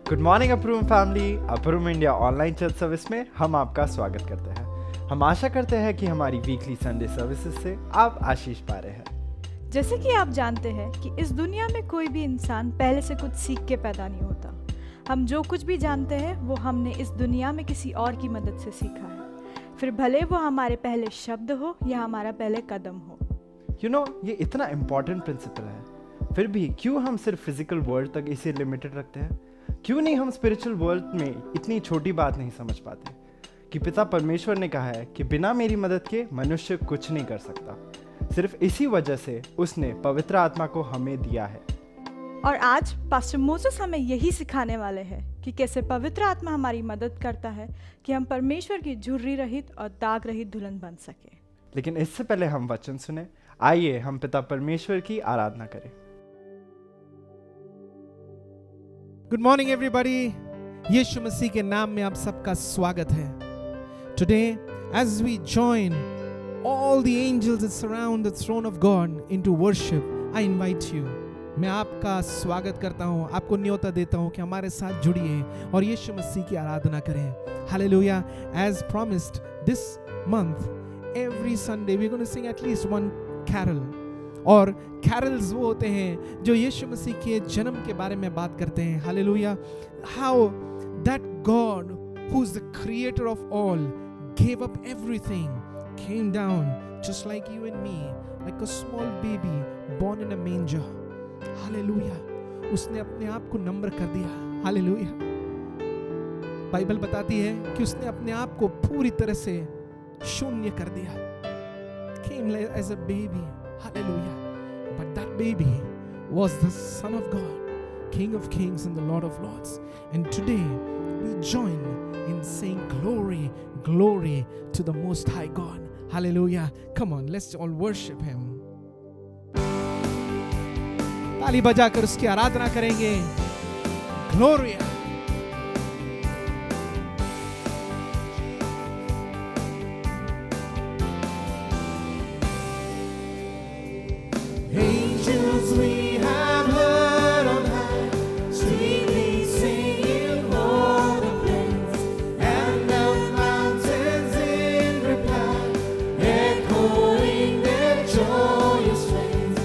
Good morning अप्रूम family. अप्रूम India online church service में हम आपका स्वागत करते हैं। हम आशा करते हैं कि हमारी वीकली संडे सर्विसेज से आप आशीष पा रहे हैं। जैसे कि आप जानते हैं कि इस दुनिया में कोई भी इंसान पहले से कुछ सीख के पैदा नहीं होता। हम जो कुछ भी जानते हैं वो हमने इस दुनिया में किसी और की मदद से सीखा है, फिर भले वो हमारे पहले शब्द हो या हमारा पहले कदम हो। ये इतना इम्पोर्टेंट प्रिंसिपल है, फिर भी क्यों हम सिर्फ फिजिकल वर्ल्ड तक इसे लिमिटेड रखते हैं? क्यों नहीं हम स्पिरिचुअल वर्ल्ड में इतनी छोटी बात नहीं समझ पाते कि पिता परमेश्वर ने कहा है कि बिना मेरी मदद के मनुष्य कुछ नहीं कर सकता। सिर्फ इसी वजह से उसने पवित्र आत्मा को हमें दिया है। और आज पास्टर मोसेस हमें यही सिखाने वाले हैं कि कैसे पवित्र आत्मा हमारी मदद करता है कि हम परमेश्वर की झुर्री रहित और दाग रहित दुल्हन बन सके। लेकिन इससे पहले हम वचन सुने। आइए हम पिता परमेश्वर की आराधना करें। Good morning everybody. यीशु मसीह के नाम में आप सबका स्वागत है। Today as we join all the angels that surround the throne of God into worship, I invite you. मैं आपका स्वागत करता हूं, आपको न्योता देता हूं कि हमारे साथ जुड़िए और यीशु मसीह की आराधना करें। Hallelujah. As promised this month every Sunday we are going to sing at least one carol. और कैरल्स वो होते हैं जो यीशु मसीह के जन्म के बारे में बात करते हैं। Hallelujah. How that God who is the creator of all gave up everything, came down just like you and me, like a small baby born in a manger. Hallelujah. उसने अपने आप को नम्र कर दिया। हालेलुया। बाइबल बताती है कि उसने अपने आप को पूरी तरह से शून्य कर दिया। Came as a baby. Hallelujah. But that baby was the Son of God, King of Kings and the Lord of Lords. And today we join in saying glory, glory to the Most High God. Hallelujah. Come on, let's all worship Him. ताली बजाकर उसकी आराधना करेंगे। Gloria. Angels we have heard on high, sweetly singing o'er the plains, and the mountains in reply, echoing their joyous strains.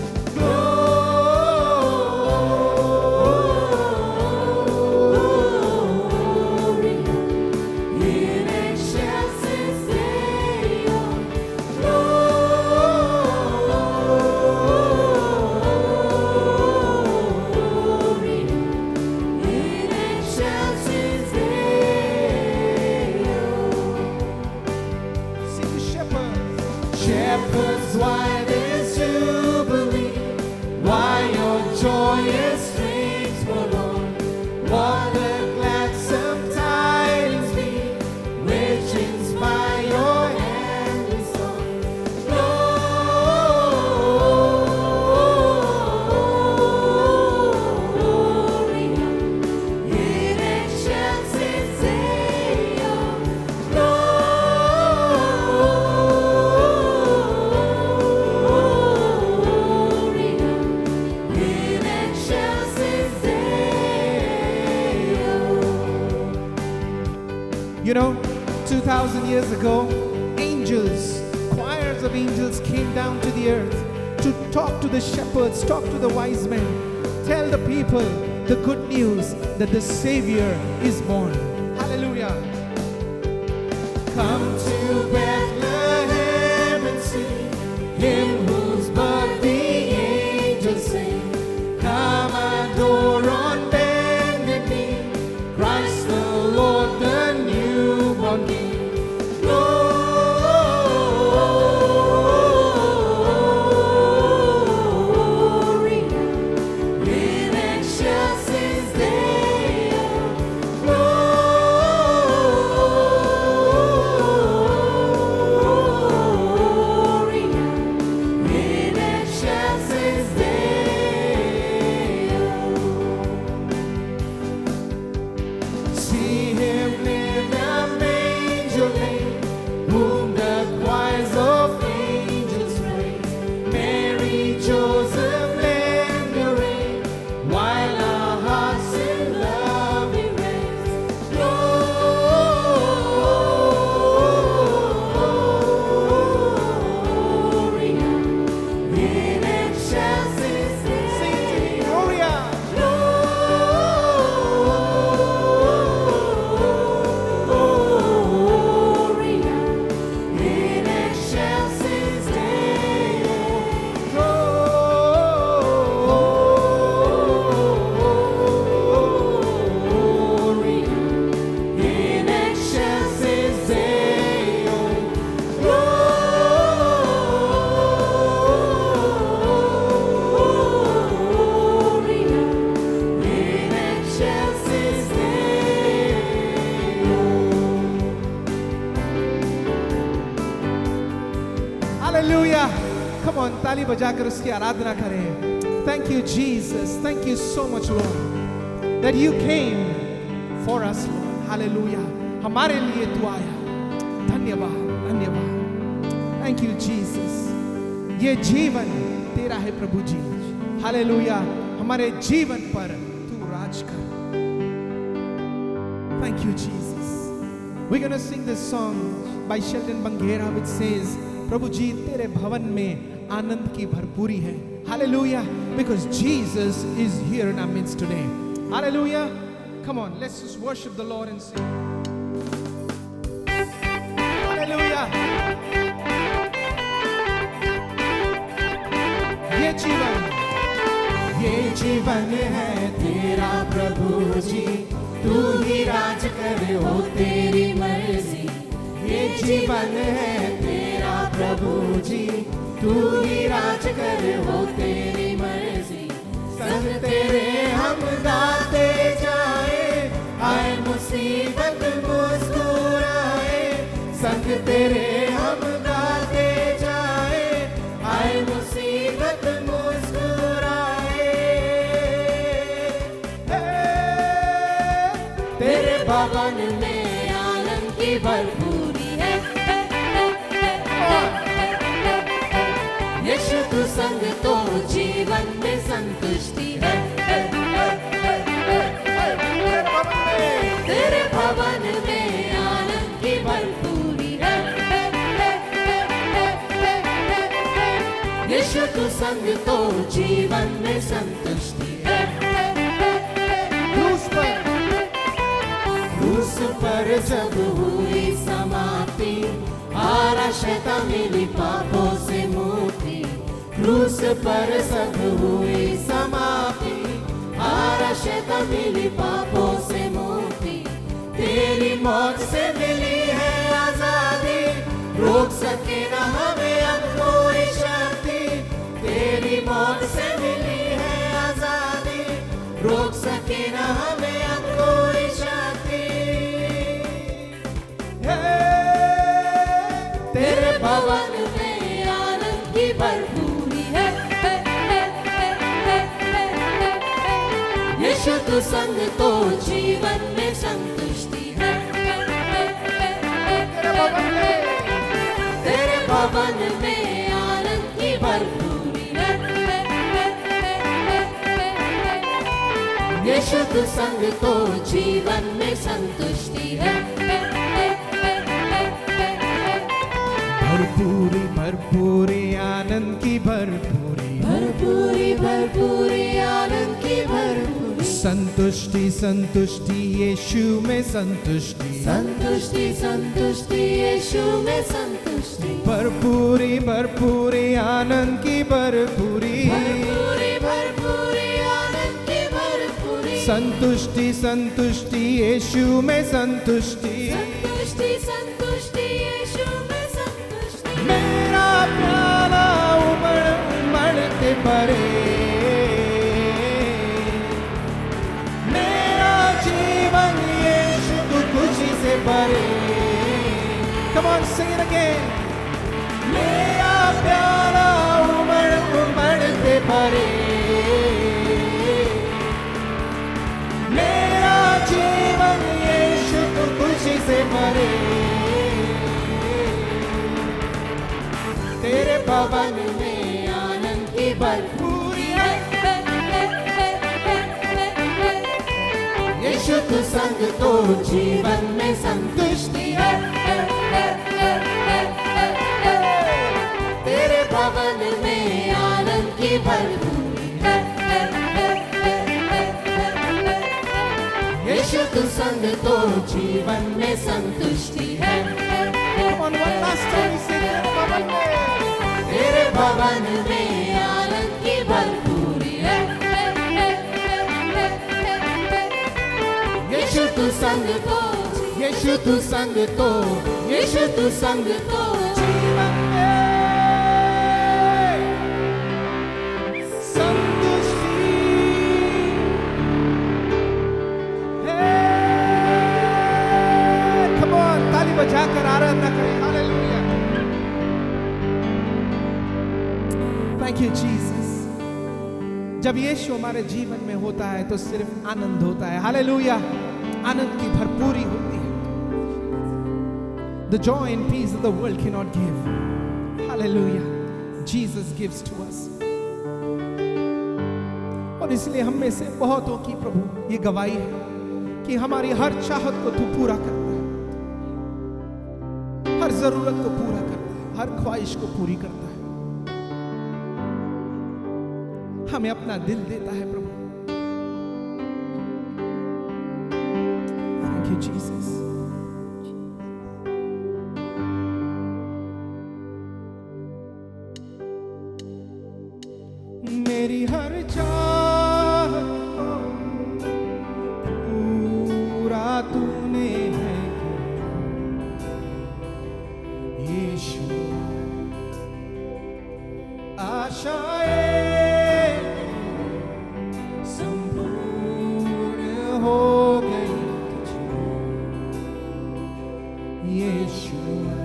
Shepherds, why this jubilee? Why your joyous strings prolong? What a gladsome tidings be, which inspire your heavenly song. Gloria in excelsis Deo. You know, 2,000 years ago, angels, choirs of angels came down to the earth to talk to the shepherds, talk to the wise men, tell the people the good news that the Savior is born. Hallelujah. Come to Bethlehem and see Him whose birth the angels sing. Come adore on bended knee, Christ the Lord, the newborn King. Gloria in excelsis Deo. Gloria in excelsis Deo. on, ताली बजाकर उसकी आराधना करें. Thank you Jesus, thank you so much Lord that you came for us Lord. Hallelujah. हमारे लिए तू आया. धन्यवाद, धन्यवाद. Thank you Jesus. ये जीवन तेरा है प्रभु जी. हालेलुया. हमारे जीवन पर तू राज कर. Thank you Jesus. We're going to sing this song by Sheldon Banghera which says, प्रभु जी तेरे भवन में आनंद की भरपूरी है. Hallelujah. Because Jesus is here in our midst today. Hallelujah. Come on, let's just worship the Lord and sing. Hallelujah. ये जीवन है तेरा प्रभु जी, तू ही राज करे हो तेरी मर्जी. ये जीवन है तेरा प्रभु जी, तू ही राज करे हो तेरी मर्जी. संग तेरे हम गाते जाए, आए मुसीबत मुस्कुराए. संग तेरे हम गाते जाए, आए मुसीबत मुस्कुराए. तेरे भवन में आनंद की भरपूरी है. यीशु तू संग तो जीवन में संतुष्टि है. तेरे भवन में आनंद की भरपूरी है. यीशु तू संग तो जीवन में संतुष्टि है. क्रूस पर जब हुई समाप्ति, हारा शैतान मिली पापों से मुक्ति. क्रूस पर सब हुई समाप्ति, हारा शैतान मिली पापों से मुक्ति. तेरी मौत से मिली है आजादी, रोक सके न हमें अब कोई शक्ति. तेरी मौत से मिली है आजादी, रोक सके न हमें अब कोई शक्ति. तेरे भवन में आनंद की भरपूरी है. यीशु तू संग तो जीवन में संतुष्टि है. तेरे भवन में आनंद की भरपूरी है. यीशु तू संग तो जीवन में संतुष्टि है. भरपूरी भरपूरी आनंद की भरपूरी, भरपूरी भरपूरी आनंद की भरपूरी. संतुष्टि संतुष्टि यीशु में संतुष्टि, संतुष्टि संतुष्टि यीशु में संतुष्टि. भरपूरी भरपूरी आनंद की भरपूरी, भरपूरी भरपूरी आनंद की भरपूरी. संतुष्टि संतुष्टि यीशु में संतुष्टि, संतुष्टि संतुष्टि यीशु में संतुष्टि. मेरा प्याला उमड़ उमड़ते भरे, मेरा जीवन यीशु तू खुशी से भरे. Come on, sing it again. मेरा प्याला उमड़ उमड़ते भरे, मेरा जीवन यीशु तू खुशी से भरे. तेरे भवन में आनंद की भरपूरी है. यीशु तू संग तो जीवन में संतुष्टि है. तेरे भवन में आनंद की भरपूरी है. यीशु तू संग तो जीवन में संतुष्टि है. तेरे भवन में आनंद की भरपूरी है. यीशु तू संग तो, यीशु तू संग तो, यीशु तू संग तो जीवन में संतुष्टि है. Come on, ताली बजाकर आराधना करें. हालेलुया. जब यीशु हमारे जीवन में होता है तो सिर्फ आनंद होता है। हालेलुया, आनंद की भरपूरी होती है। The joy and peace that the world cannot give. Hallelujah. Jesus gives to us. और इसलिए हम में से बहुतों की प्रभु ये गवाही है कि हमारी हर चाहत को तू पूरा करता है, हर जरूरत को पूरा करता है, हर ख्वाहिश को पूरी करता है। हमें अपना दिल देता है प्रभु। Thank you, Jesus. मेरी हर चाहत को पूरा तूने है यीशु। आशाएं संपूर्ण हो गई तुझमें यीशु।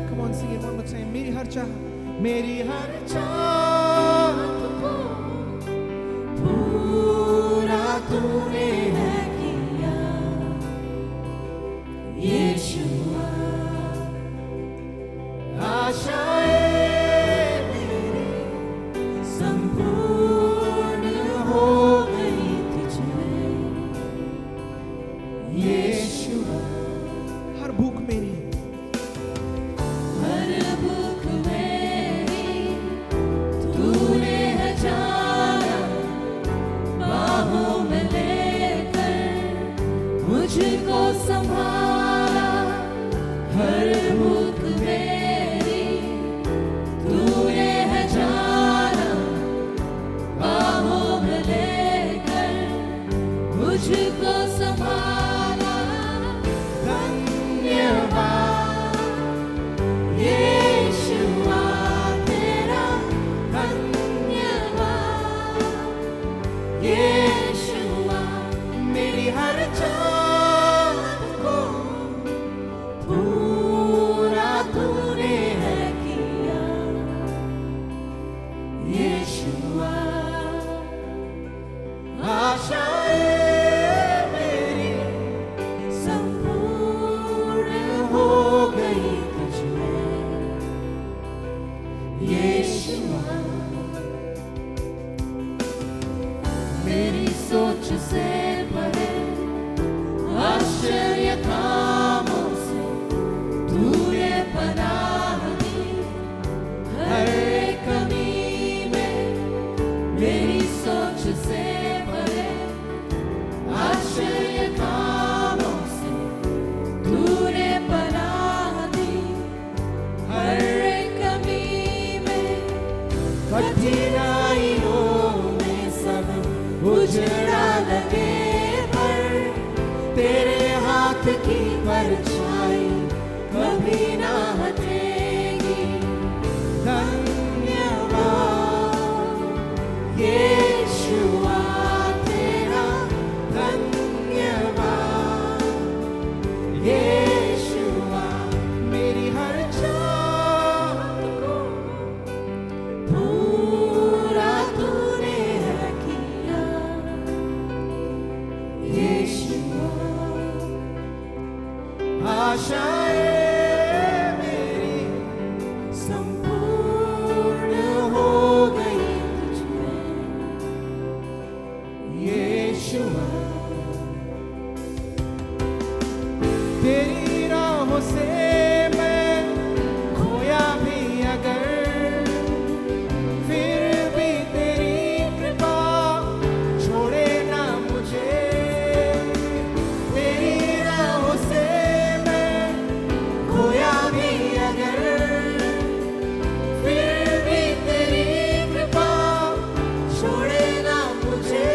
Come on, sing it one more time. मेरी हर चाहत, मेरी हर चाहत को पूरा तूने है किया यीशुआ। आशाएं मेरी संपूर्ण हो गई तुझमें यीशुआ। हर भूख मेरी, हर भूख मेरी तूने है जाना, बाहों में लेकर मुझको संभाला। हर भूख मेरी तूने है जाना, बाहों में लेकर मुझको संभाला। धन्यवाद यीशुआ तेरा, धन्यवाद यीशुआ। मेरी हर चाहत को पूरा तूने है किया यीशुआ। आशाएं मेरी संपूर्ण हो गई तुझमें यीशुआ। मेरी सोच से परे आश्चर्य कामों से तूने पनाह दी। हर एक कमी में मेरी सोच से परे आश्चर्य कामों से तूने पनाह दी। हर एक कमी में कठिनाइयों में सब उजड़ा लगे, पर तेरे हाथ की परछाई कभी ना हटेगी। धन्यवाद यीशुआ तेरा, धन्यवाद यीशुआ। मेरी हर चाहत को पूरा तूने है किया यीशुआ। आशाएं मेरी संपूर्ण हो गई तुझमें यीशुआ। तेरी राहों से मैं खोया भी अगर, फिर भी तेरी कृपा छोड़े ना मुझे। तेरी राहों से मैं खोया भी अगर, फिर भी तेरी कृपा छोड़े ना मुझे।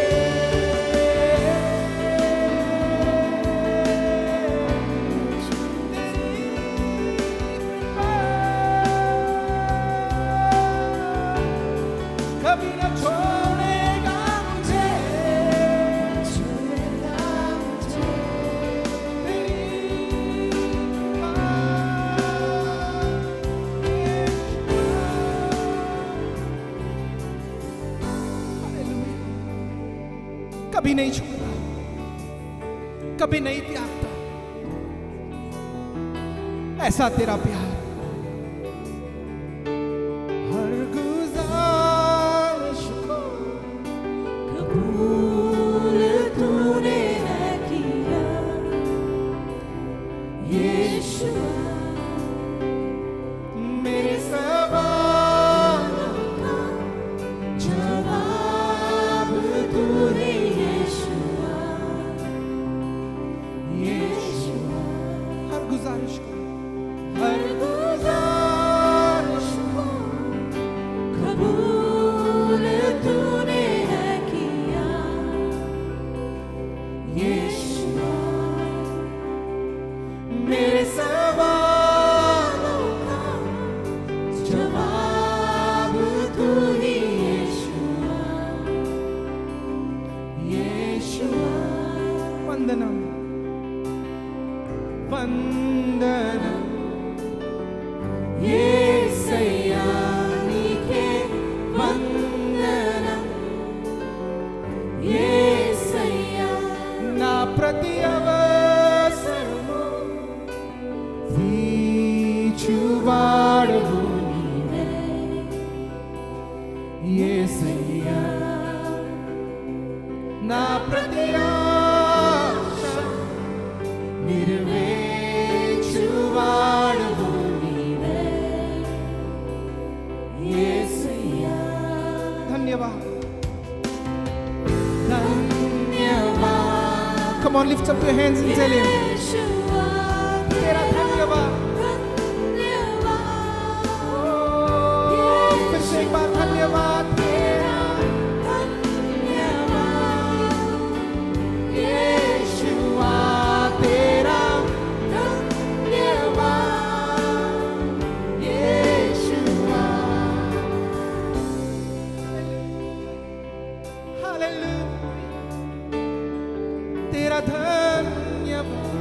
कभी नहीं छोड़ता, कभी नहीं त्यागता। ऐसा तेरा प्यार। हर गुजारिश को कबूल तूने है किया यीशुआ, मेरे सवालों का जवाब तूने यीशुआ, यीशुआ। हर गुजारिश को, हर गुजारिश को कबूल तूने है किया यीशुआ, मेरे सवालों का जवाब तू ही यीशुआ, यीशुआ। वंदनम, वंदनम యేసయ్యా నీకే వందనం, యేసయ్యా నా ప్రతి అవసరము తీర్చువాడవు నీవే యేసయ్యా, నా ప్రతి ఆశ నెరవేర్చువాడవు నీవే యేసయ్యా। धन्यवाद, धन्यवाद come on, lift up your hands and tell him यीशुआ, तेरा धन्यवाद। धन्यवाद फिर से एक बार धन्यवाद तेरा, धन्यवाद यीशुआ, तेरा धन्यवाद यीशुआ। हालेलुया, तेरा धन्यवाद,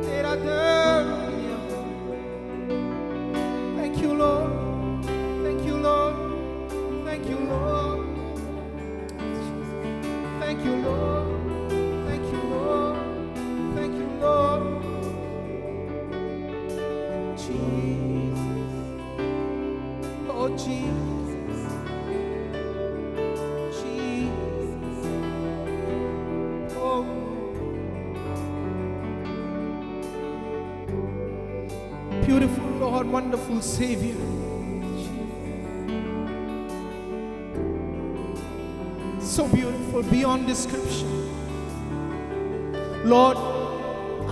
तेरा धन्यवाद। Thank you Lord, thank you Lord, thank you Lord, thank you Lord, thank you Lord, thank you Lord. Jesus, oh Jesus, Jesus, oh beautiful Lord, wonderful Savior, so beautiful beyond description. Lord,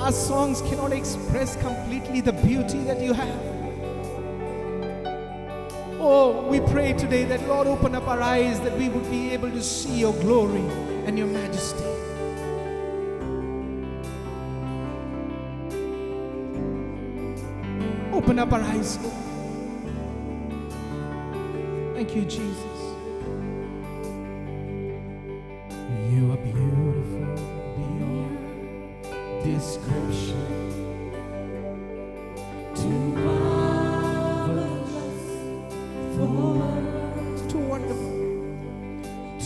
our songs cannot express completely the beauty that you have. Oh, we pray today that Lord, open up our eyes that we would be able to see your glory and your majesty. Open up our eyes, Lord. Thank you, Jesus. You are beautiful beyond description. Too marvelous for words, Too wonderful.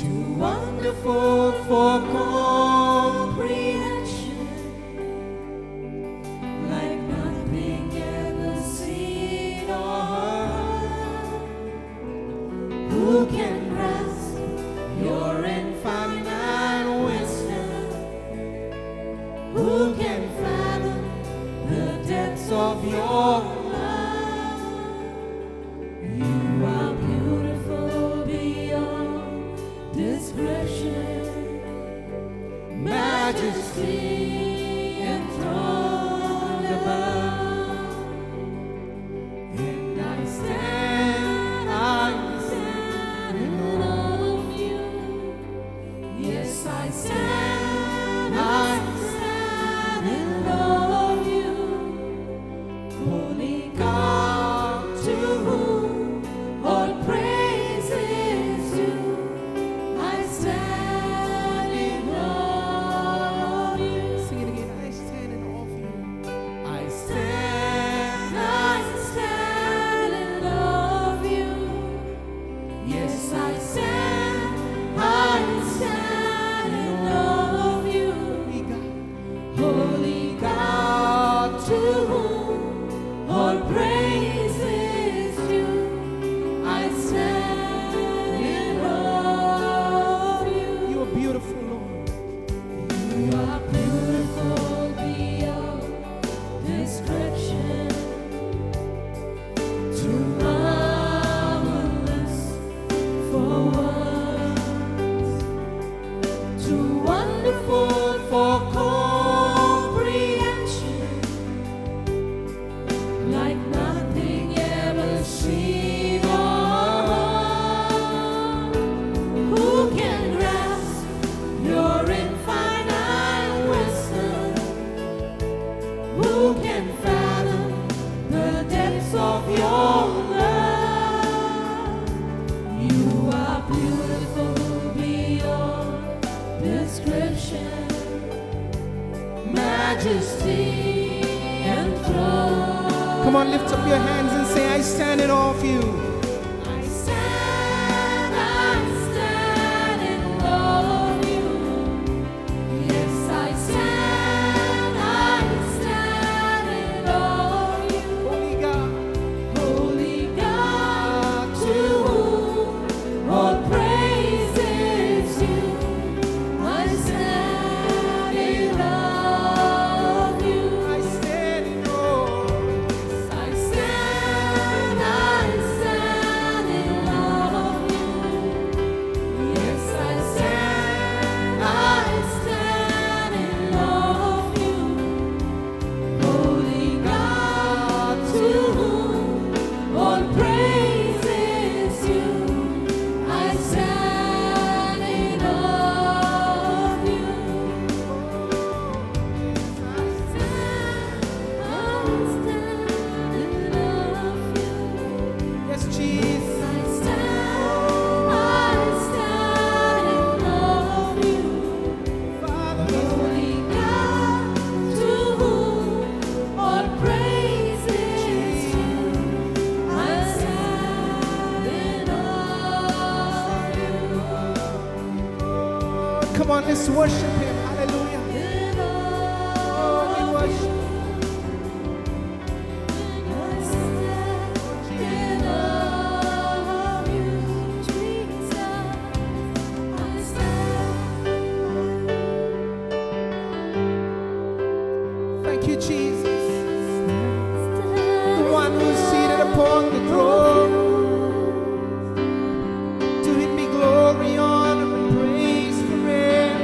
too wonderful for comprehension, like nothing ever seen or heard. Who can grasp your infinite wisdom? Who can fathom the depths of your love? You are beautiful beyond description, majesty enthroned above. And I stand in awe of you. Yes, I stand in awe of you. Holy God, to whom all praise is due, I stand in awe of you. Sing it again. I stand in awe of you. I stand are beautiful beyond description, too marvelous for words, too wonderful for comprehension, like nothing ever seen or heard. Who can grasp your infinite wisdom? Who can fathom the depths of your love? You are beautiful beyond description, majesty and throne. Come on, lift up your hands and say, I stand in awe of you. I stand in awe of you. Yes, I stand in awe of you. Holy God, Holy God, to whom all praise is due. I stand in awe of you. I stand in awe. I stand in awe of you. Yes, I stand in awe of you. Holy God, to whom all praise is due. I stand in awe of you. Yes, Jesus. I stand in awe of you. Father, Holy God, to whom all praise is due. I stand in awe of you. come on, let's worship Him. Hallelujah. In Oh, we awe of worship. you. I stand in awe of you, Jesus. I stand. Thank you, Jesus. The one who is seated upon the throne. To Him be glory, honor, and praise forever.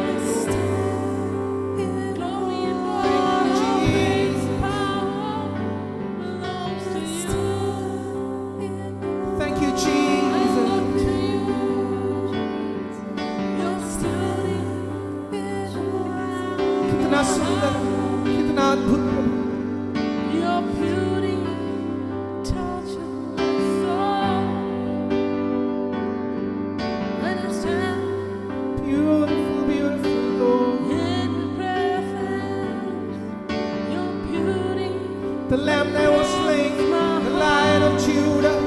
Glory and Thank you, Jesus. power belongs to you. Thank you, I Jesus. look to you. Your beauty is कितना सुंदर, कितना अद्भुत प्रभु। your beauty touches my soul. And I stand Beautiful, beautiful Lord. in the presence. Your beauty, The Lamb that was slain, the Lion of Judah,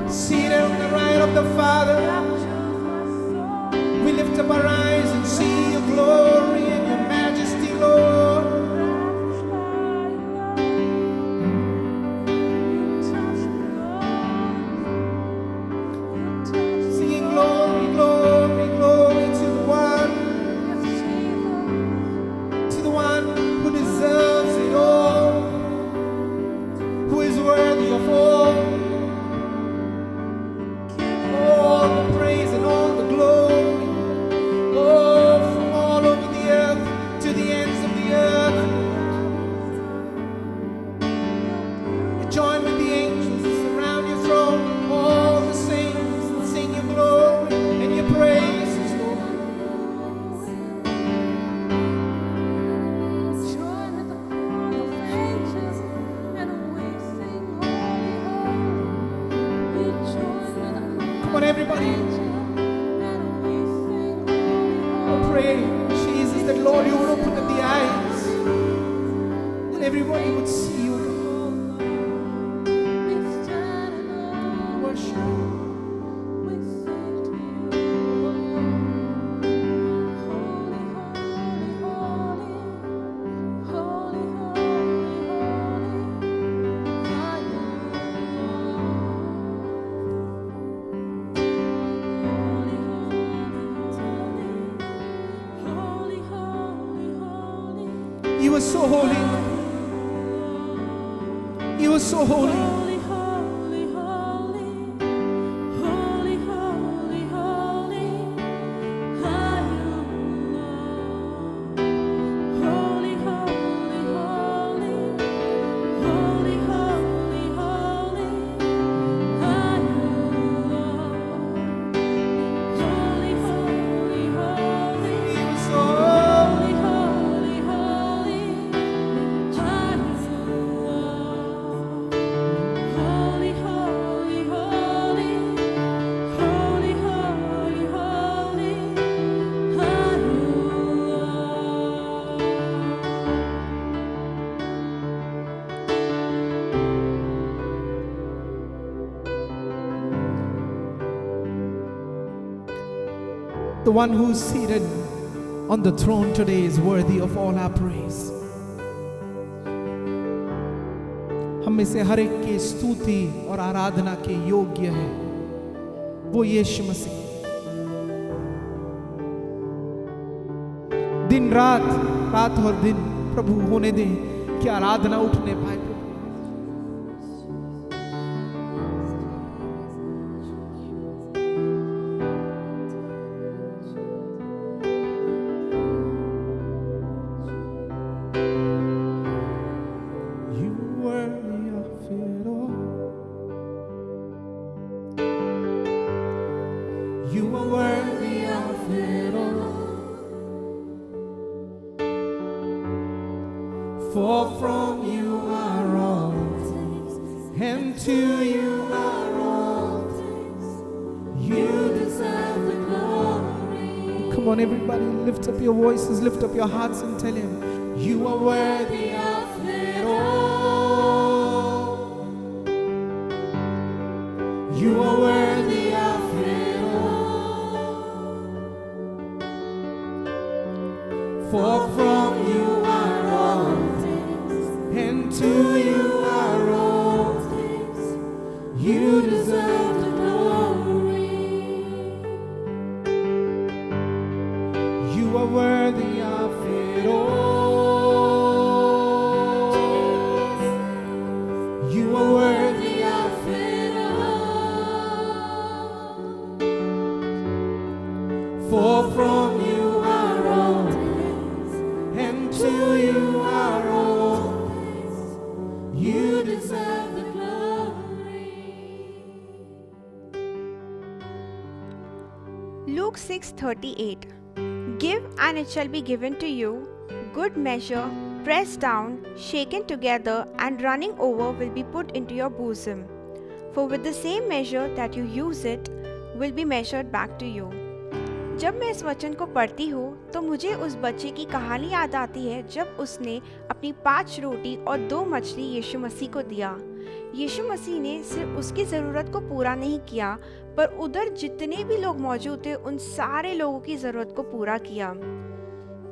seated on the right of the Father. captures my soul. We lift up our eyes and see your glory and your majesty, Lord. Singing glory, glory, glory to the one who deserves it all, who is worthy of all the praise and all the glory. Oh, from all over the earth to the ends of the earth. We join with the angels that surround your throne, all the saints that sing your glory and your praises, Lord. Join with the choir of angels and we sing holy, holy. We join with the Come on, everybody. angels and we sing holy, Oh, pray, Jesus, that Lord, you would open up the eyes, that everybody would see you. we stand in awe, Worship. we sing to you, holy, holy, holy, holy, holy, holy. You are so holy. You are so holy. Holy, holy, holy, holy, holy, holy, are you, Lord. Holy, holy, holy, holy, holy, holy, are you, Lord. Holy, holy, holy, You are so holy, holy, holy, are you, Lord. Holy, holy, holy, holy, holy, holy, are you, The one who's seated on the throne today is worthy of all our praise. हम में से हर एक की स्तुति और आराधना के योग्य है वो यीशु मसीह। दिन रात, रात और दिन प्रभु होने दे कि आराधना उठने पाए। You worthy of it all. You are worthy of it all. For from you are all things, and to you are all things. You deserve the glory. Come on, everybody, lift up your voices, lift up your hearts, and tell him, you are worthy of it all. You are worthy of it all. For from you are all things, and to you are all things. You deserve the glory. You are worthy of it all. You are worthy of it all. For from you are all things, and to you are all things. You deserve the glory. Luke 6:38. Give and it shall be given to you, good measure, pressed down, shaken together, and running over will be put into your bosom. For with the same measure that you use it, will be measured back to you. जब मैं इस वचन को पढ़ती हूँ तो मुझे उस बच्चे की कहानी याद आती है जब उसने अपनी 5 रोटी और 2 मछली यीशु मसीह को दिया। यीशु मसीह ने सिर्फ उसकी ज़रूरत को पूरा नहीं किया, पर उधर जितने भी लोग मौजूद थे उन सारे लोगों की ज़रूरत को पूरा किया।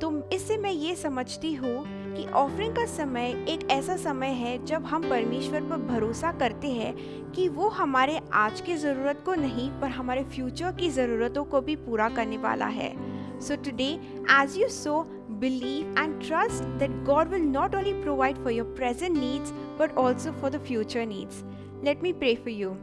तो इससे मैं ये समझती हूँ कि ऑफरिंग का समय एक ऐसा समय है जब हम परमेश्वर पर भरोसा करते हैं कि वो हमारे आज की ज़रूरत को नहीं पर हमारे फ्यूचर की ज़रूरतों को भी पूरा करने वाला है। So today, as you sow, believe and trust that God will not only provide for your present needs but also for the future needs. Let me pray for you.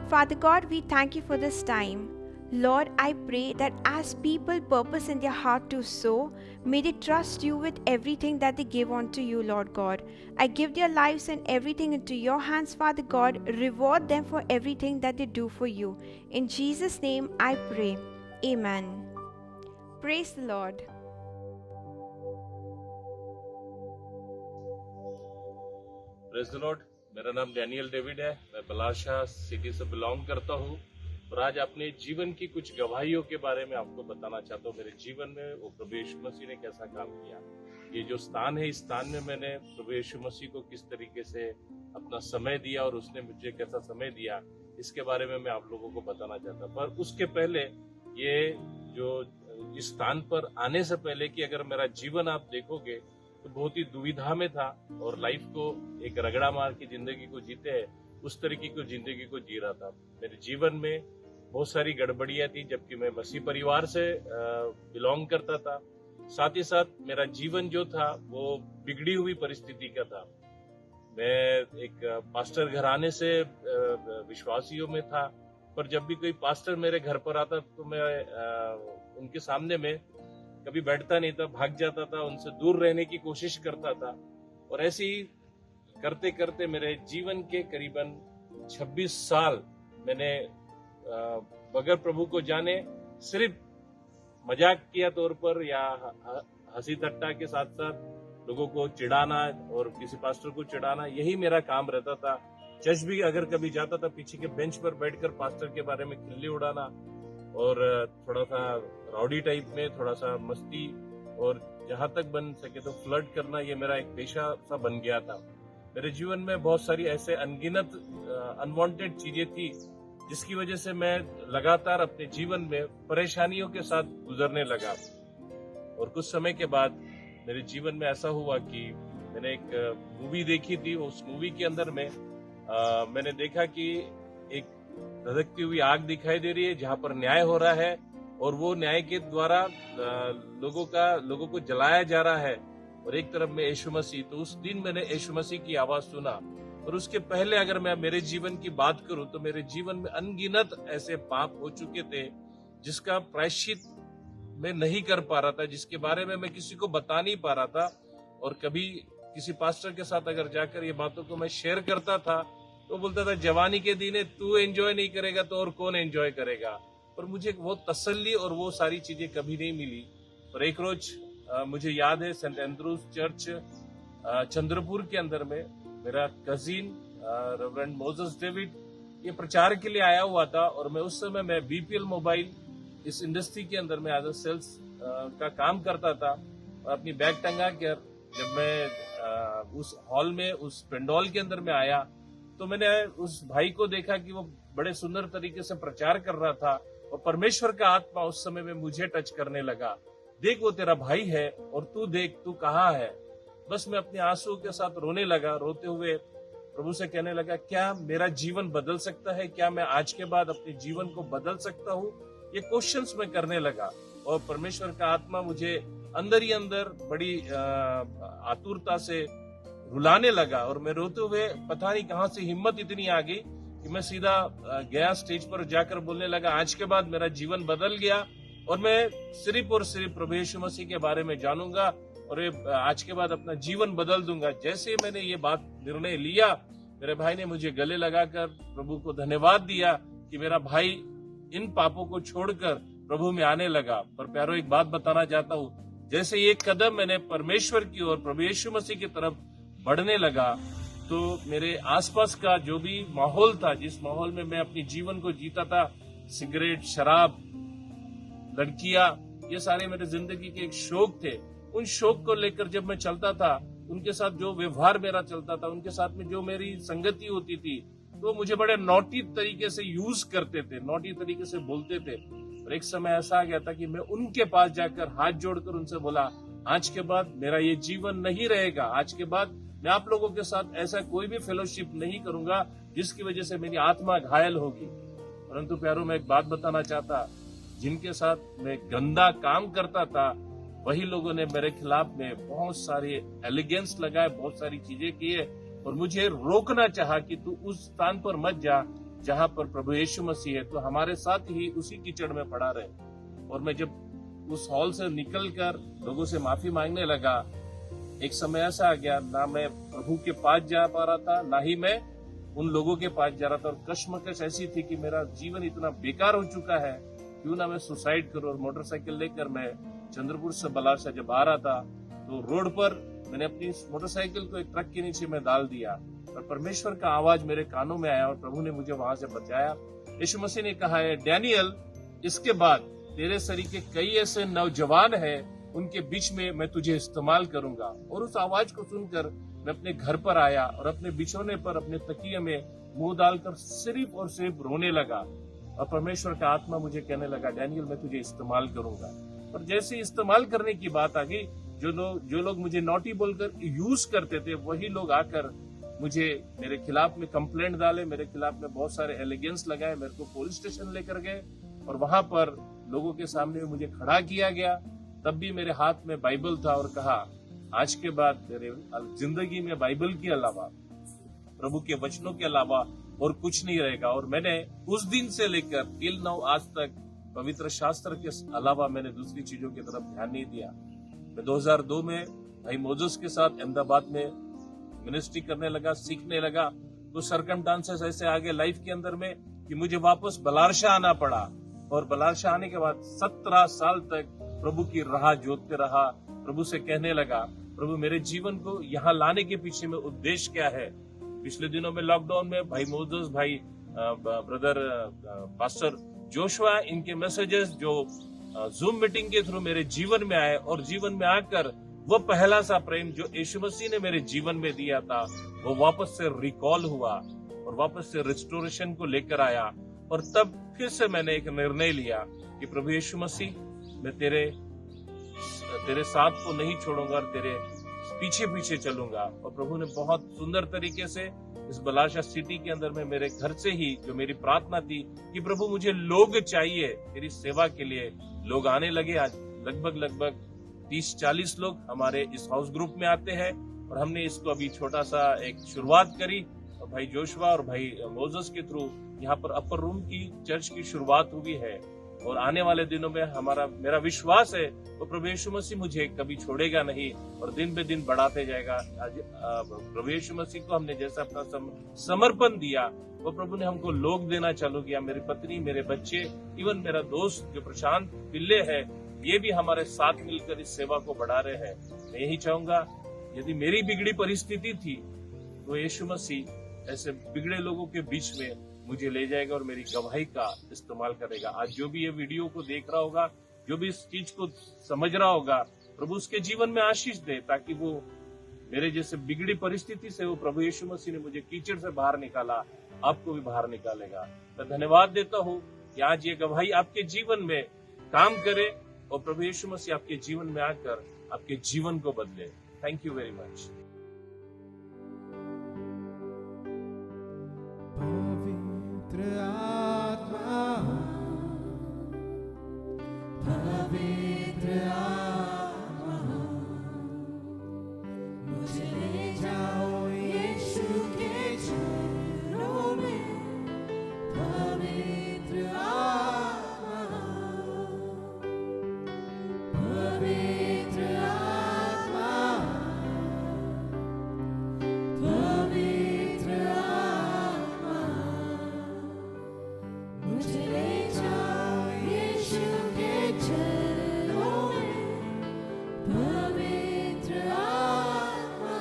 Father God, we thank you for this time. Lord, I pray that as people purpose in their heart to sow, may they trust you with everything that they give unto you, Lord God. I give their lives and everything into your hands, Father God. Reward them for everything that they do for you. In Jesus' name I pray. Amen. Praise the Lord. Praise the Lord. मेरा नाम Daniel David है। मैं बलाशा city से belong करता हूँ और आज अपने जीवन की कुछ गवाहियों के बारे में आपको बताना चाहता हूँ। मेरे जीवन में वो प्रभु यीशु मसीह ने कैसा काम किया। ये जो स्थान है, इस स्थान में मैंने प्रभु यीशु मसीह को किस तरीके से अपना समय दिया और उसने मुझे कैसा समय दिया, इसके बारे में मैं आप लोगों को बताना चाहता हूँ। पर उसके पहले ये जो इस स्थान पर आने से पहले कि अगर मेरा जीवन आप देखोगे तो बहुत ही दुविधा में था और लाइफ को एक रगड़ा मार की जिंदगी को जीते हैं उस तरीके की जिंदगी को जी रहा था। मेरे जीवन में बहुत सारी गड़बड़ियां थी, जबकि मैं मसीह परिवार से बिलोंग करता था। साथ ही साथ मेरा जीवन जो था वो बिगड़ी हुई परिस्थिति का था। मैं एक पास्टर घराने से विश्वासियों में था, पर जब भी कोई पास्टर मेरे घर पर आता तो मैं उनके सामने में कभी बैठता नहीं था, भाग जाता था, उनसे दूर रहने की कोशिश करता था। और ऐसे ही करते करते मेरे जीवन के करीबन 26 साल मैंने बगैर प्रभु को जाने सिर्फ मजाक किया तौर पर या हंसी ठट्टा के साथ साथ लोगों को चिढ़ाना और किसी पास्टर को चिढ़ाना, यही मेरा काम रहता था। चर्च भी अगर कभी जाता था, पीछे के बेंच पर बैठकर पास्टर के बारे में खिल्ली उड़ाना और थोड़ा सा राउडी टाइप में थोड़ा सा मस्ती और जहां तक बन सके तो फ्लर्ट करना, ये मेरा एक पेशा सा बन गया था। मेरे जीवन में बहुत सारी ऐसे अनगिनत अनवांटेड चीजें थी जिसकी वजह से मैं लगातार अपने जीवन में परेशानियों के साथ गुजरने लगा। और कुछ समय के बाद मेरे जीवन में ऐसा हुआ कि मैंने एक मूवी देखी थी। उस मूवी के अंदर में मैंने देखा कि एक धधकती हुई आग दिखाई दे रही है जहां पर न्याय हो रहा है और वो न्याय के द्वारा लोगों को जलाया जा रहा है और एक तरफ में यीशु मसीह। तो उस दिन मैंने यीशु मसीह की आवाज सुना। और उसके पहले अगर मैं मेरे जीवन की बात करूं तो मेरे जीवन में अनगिनत ऐसे पाप हो चुके थे जिसका प्रायश्चित मैं नहीं कर पा रहा था, जिसके बारे में मैं किसी को बता नहीं पा रहा था। और कभी किसी पास्टर के साथ अगर जाकर ये बातों को मैं शेयर करता था तो बोलता था, जवानी के दिन है, तू एंजॉय नहीं करेगा तो और कौन एंजॉय करेगा। पर मुझे वो तसल्ली और वो सारी चीजें कभी नहीं मिली। और एक रोज मुझे याद है सेंट एंड्रूज चर्च चंद्रपुर के अंदर में मेरा कजिन रेवरेंड मोसेस डेविड ये प्रचार के लिए आया हुआ था। और मैं उस समय मैं बीपीएल मोबाइल इस इंडस्ट्री के अंदर में एज अ सेल्स का काम करता था। और अपनी बैग टंगा कर जब मैं उस हॉल में उस पेंडॉल के अंदर में आया तो मैंने उस भाई को देखा कि वो बड़े सुंदर तरीके से प्रचार कर रहा था और परमेश्वर का आत्मा उस समय में मुझे टच करने लगा। देख वो तेरा भाई है और तू देख तू कहाँ है। बस मैं अपने आंसू के साथ रोने लगा। रोते हुए प्रभु से कहने लगा, क्या मेरा जीवन बदल सकता है? क्या मैं आज के बाद अपने जीवन को बदल सकता हूँ? ये क्वेश्चंस मैं करने लगा। और परमेश्वर का आत्मा मुझे अंदर ही अंदर बड़ी आतुरता से रुलाने लगा। और मैं रोते हुए पता नहीं कहां से हिम्मत इतनी आ गई कि मैं सीधा गया स्टेज पर जाकर बोलने लगा, आज के बाद मेरा जीवन बदल गया और मैं सिर्फ और सिर्फ प्रभु यीशु मसीह के बारे में जानूंगा और आज के बाद अपना जीवन बदल दूंगा। जैसे ही मैंने ये बात निर्णय लिया, मेरे भाई ने मुझे गले लगाकर प्रभु को धन्यवाद दिया कि मेरा भाई इन पापों को छोड़कर प्रभु में आने लगा। पर प्यारो, एक बात बताना चाहता हूँ, जैसे ये कदम मैंने परमेश्वर की ओर प्रभु यीशु मसीह की तरफ बढ़ने लगा तो मेरे आसपास का जो भी माहौल था, जिस माहौल में मैं अपनी जीवन को जीता था, सिगरेट, शराब, लड़कियां, ये सारे मेरे जिंदगी के एक शौक थे। उन शौक को लेकर जब मैं चलता था, उनके साथ जो व्यवहार मेरा चलता था, उनके साथ में जो मेरी संगति होती थी, तो मुझे बड़े नॉटी तरीके से यूज करते थे, नॉटी तरीके से बोलते थे। और एक समय ऐसा आ गया था कि मैं उनके पास जाकर हाथ जोड़कर उनसे बोला, आज के बाद मेरा ये जीवन नहीं रहेगा। आज के बाद मैं आप लोगों के साथ ऐसा कोई भी फेलोशिप नहीं करूंगा जिसकी वजह से मेरी आत्मा घायल होगी। परंतु प्यारों, मैं एक बात बताना चाहता, जिनके साथ मैं गंदा काम करता था, वही लोगों ने मेरे खिलाफ में बहुत सारे एलिगेंस लगाए, बहुत सारी चीजें किए और मुझे रोकना चाहा कि तू उस स्थान पर मत जा जहां पर प्रभु यीशु मसीह है, तो हमारे साथ ही उसी कीचड़ में पड़ा रहे। और मैं जब उस हॉल से निकलकर लोगों से माफी मांगने लगा, एक समय ऐसा आ गया, ना मैं प्रभु के पास जा पा रहा था, ना ही मैं उन लोगों के पास जा रहा था। और कश्मकश ऐसी थी कि मेरा जीवन इतना बेकार हो चुका है, क्यों ना मैं सुसाइड करूं। और मोटरसाइकिल लेकर मैं चंद्रपुर से बलासा जब आ रहा था तो रोड पर मैंने अपनी मोटरसाइकिल को एक ट्रक के नीचे में डाल दिया और परमेश्वर का आवाज मेरे कानों में आया और प्रभु ने मुझे वहां से बचाया। यीशु मसीह ने कहा है, डैनियल, इसके बाद तेरे सरीखे कई ऐसे नौजवान हैं, उनके बीच में मैं तुझे इस्तेमाल करूंगा। और उस आवाज को सुनकर मैं अपने घर पर आया और अपने बिछौने पर अपने तकिए में मुंह डालकर सिर्फ और सिर्फ रोने लगा। और परमेश्वर का आत्मा मुझे कहने लगा, डैनियल, मैं तुझे इस्तेमाल करूंगा। और जैसे इस्तेमाल करने की बात आ गई, जो लोग मुझे नॉटी बोलकर यूज करते थे, वही लोग आकर मुझे मेरे खिलाफ में कंप्लेंट डाले, मेरे खिलाफ में बहुत सारे एलिगेंस लगाए, मेरे को पुलिस स्टेशन लेकर गए और वहां पर लोगों के सामने मुझे खड़ा किया गया। तब भी मेरे हाथ में बाइबल था और कहा आज के बाद मेरे जिंदगी में बाइबल के अलावा, प्रभु के वचनों के अलावा और कुछ नहीं रहेगा। और मैंने उस दिन से लेकर टिल नाउ आज तक पवित्र शास्त्र के अलावा मैंने दूसरी चीजों की तरफ ध्यान नहीं दिया। मैं 2002 में भाई मोजेस के साथ अहमदाबाद में मिनिस्ट्री करने लगा, सीखने लगा। तो सरकमस्टांसेस ऐसे आगे लाइफ के अंदर में कि मुझे वापस बलारशाह आना पड़ा। और बलारशाह आने के बाद 17 साल तक प्रभु की राह जोतते रहा। प्रभु से कहने लगा, प्रभु मेरे जीवन को यहाँ लाने के पीछे में उद्देश्य क्या है। पिछले दिनों में लॉकडाउन में भाई मोजेस, भाई ब्रदर पास्टर जोशुआ, इनके मैसेजेस जो जूम मीटिंग के थ्रू मेरे जीवन में आए और जीवन में आकर वो पहला सा प्रेम जो यीशु मसीह ने मेरे जीवन में दिया था वो वापस से रिकॉल हुआ और वापस से रिस्टोरेशन को लेकर आया। और तब फिर से मैंने एक निर्णय लिया कि प्रभु यीशु मसीह, मैं तेरे साथ को नहीं छोड़ूंगा और तेरे पीछे पीछे चलूंगा। और प्रभु ने बहुत सुंदर तरीके से इस बलाशा सिटी के अंदर में मेरे घर से ही जो मेरी प्रार्थना थी कि प्रभु मुझे लोग चाहिए तेरी सेवा के लिए, लोग आने लगे। आज लगभग 30-40 लोग हमारे इस हाउस ग्रुप में आते हैं। और हमने इसको अभी छोटा सा एक शुरुआत करी और भाई जोशुआ और भाई मोजेस के थ्रू यहाँ पर अपर रूम की चर्च की शुरुआत हुई है। और आने वाले दिनों में मेरा विश्वास है तो प्रभु यीशु मसीह मुझे कभी छोड़ेगा नहीं और दिन बे दिन बढ़ाते जाएगा। आज प्रभु यीशु मसीह को हमने जैसा अपना समर्पण दिया वो प्रभु ने हमको लोग देना चालू किया। मेरी पत्नी, मेरे बच्चे, इवन मेरा दोस्त जो प्रशांत पिल्ले है, ये भी हमारे साथ मिलकर इस सेवा को बढ़ा रहे हैं। मैं यही चाहूंगा, यदि मेरी बिगड़ी परिस्थिति थी तो यीशु मसीह ऐसे बिगड़े लोगों के बीच में मुझे ले जाएगा और मेरी गवाही का इस्तेमाल करेगा। आज जो भी ये वीडियो को देख रहा होगा, जो भी इस चीज को समझ रहा होगा, प्रभु उसके जीवन में आशीष दे ताकि वो मेरे जैसे बिगड़ी परिस्थिति से वो प्रभु यीशु मसीह ने मुझे कीचड़ से बाहर निकाला, आपको भी बाहर निकालेगा। मैं धन्यवाद देता हूँ कि आज ये गवाही आपके जीवन में काम करे और प्रभु यीशु मसीह आपके जीवन में आकर आपके जीवन को बदले। Thank you very much. पवित्र आत्मा, पवित्र आत्मा, मुझे ले जाओ यीशु के चरणों में। पवित्र आत्मा, पवित्र आत्मा, पवित्र आत्मा, मुझे ले जाओ यीशु के चरणों में। पवित्र आत्मा,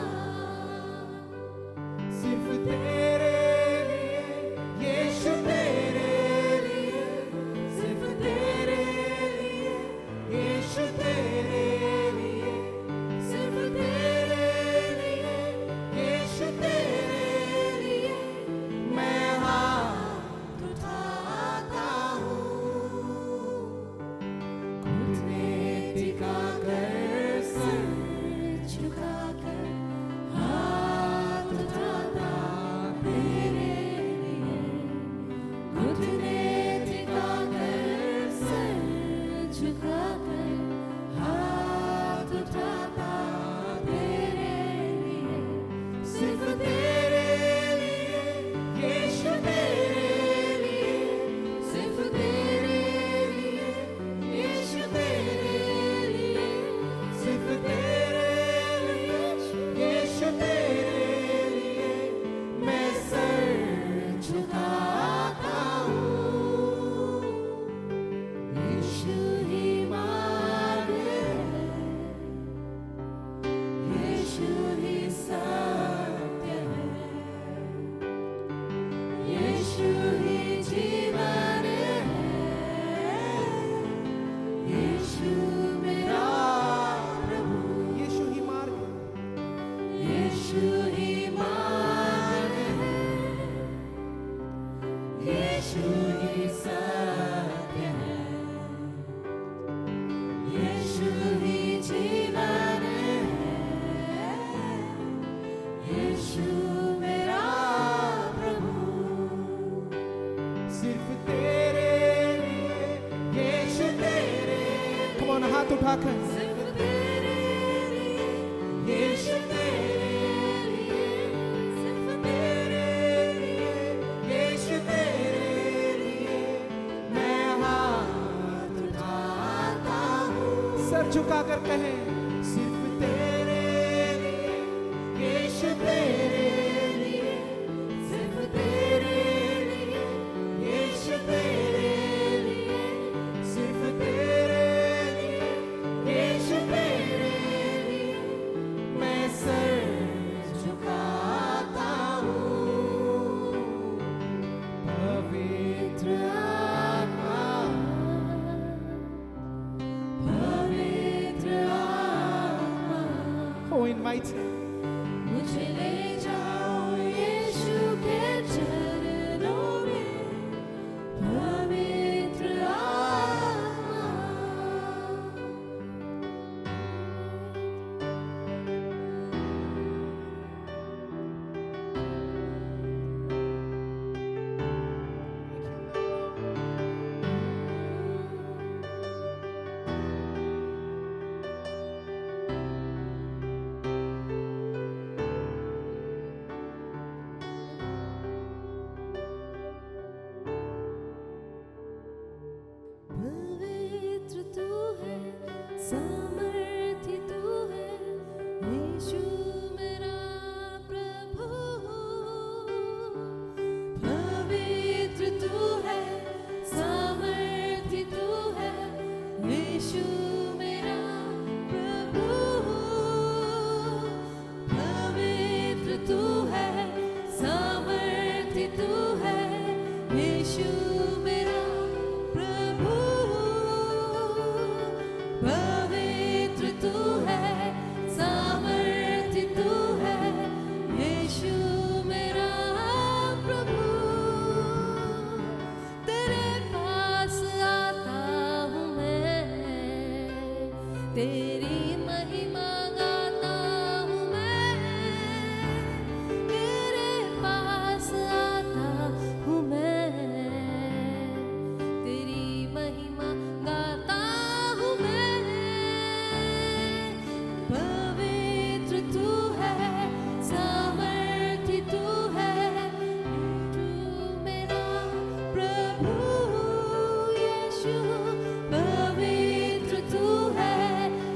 झुकाकर कहें, सिर्फ तेरे लिए यीशु, तेरे लिए, सिर्फ तेरे लिए यीशु, तेरे लिए, सिर्फ तेरे लिए यीशु, तेरे लिए मैं सर झुकाता हूँ। पवित्र आत्मा, पवित्र आत्मा, oh invite him. मुझे ले जाओ यीशु के चरणों में, पवित्र आत्मा। पवित्र तू है, सामर्थी तू है, यीशु मेरा प्रभु। पवित्र तू है, सामर्थी तू है, यीशु मेरा प्रभु। पवित्र तू है, सामर्थी तू है, यीशु मेरा प्रभु। पवित्र तू है, सामर्थी तू है, यीशु मेरा प्रभु। तेरे पास आता हूँ मैं, तेरी महिमा गाता हूँ मैं। तेरे पास आता हूँ मैं, तेरी महिमा गाता हूँ मैं। पवित्र तू है, सामर्थी तू है, तू मेरा प्रभु यीशु। पवित्र तू है,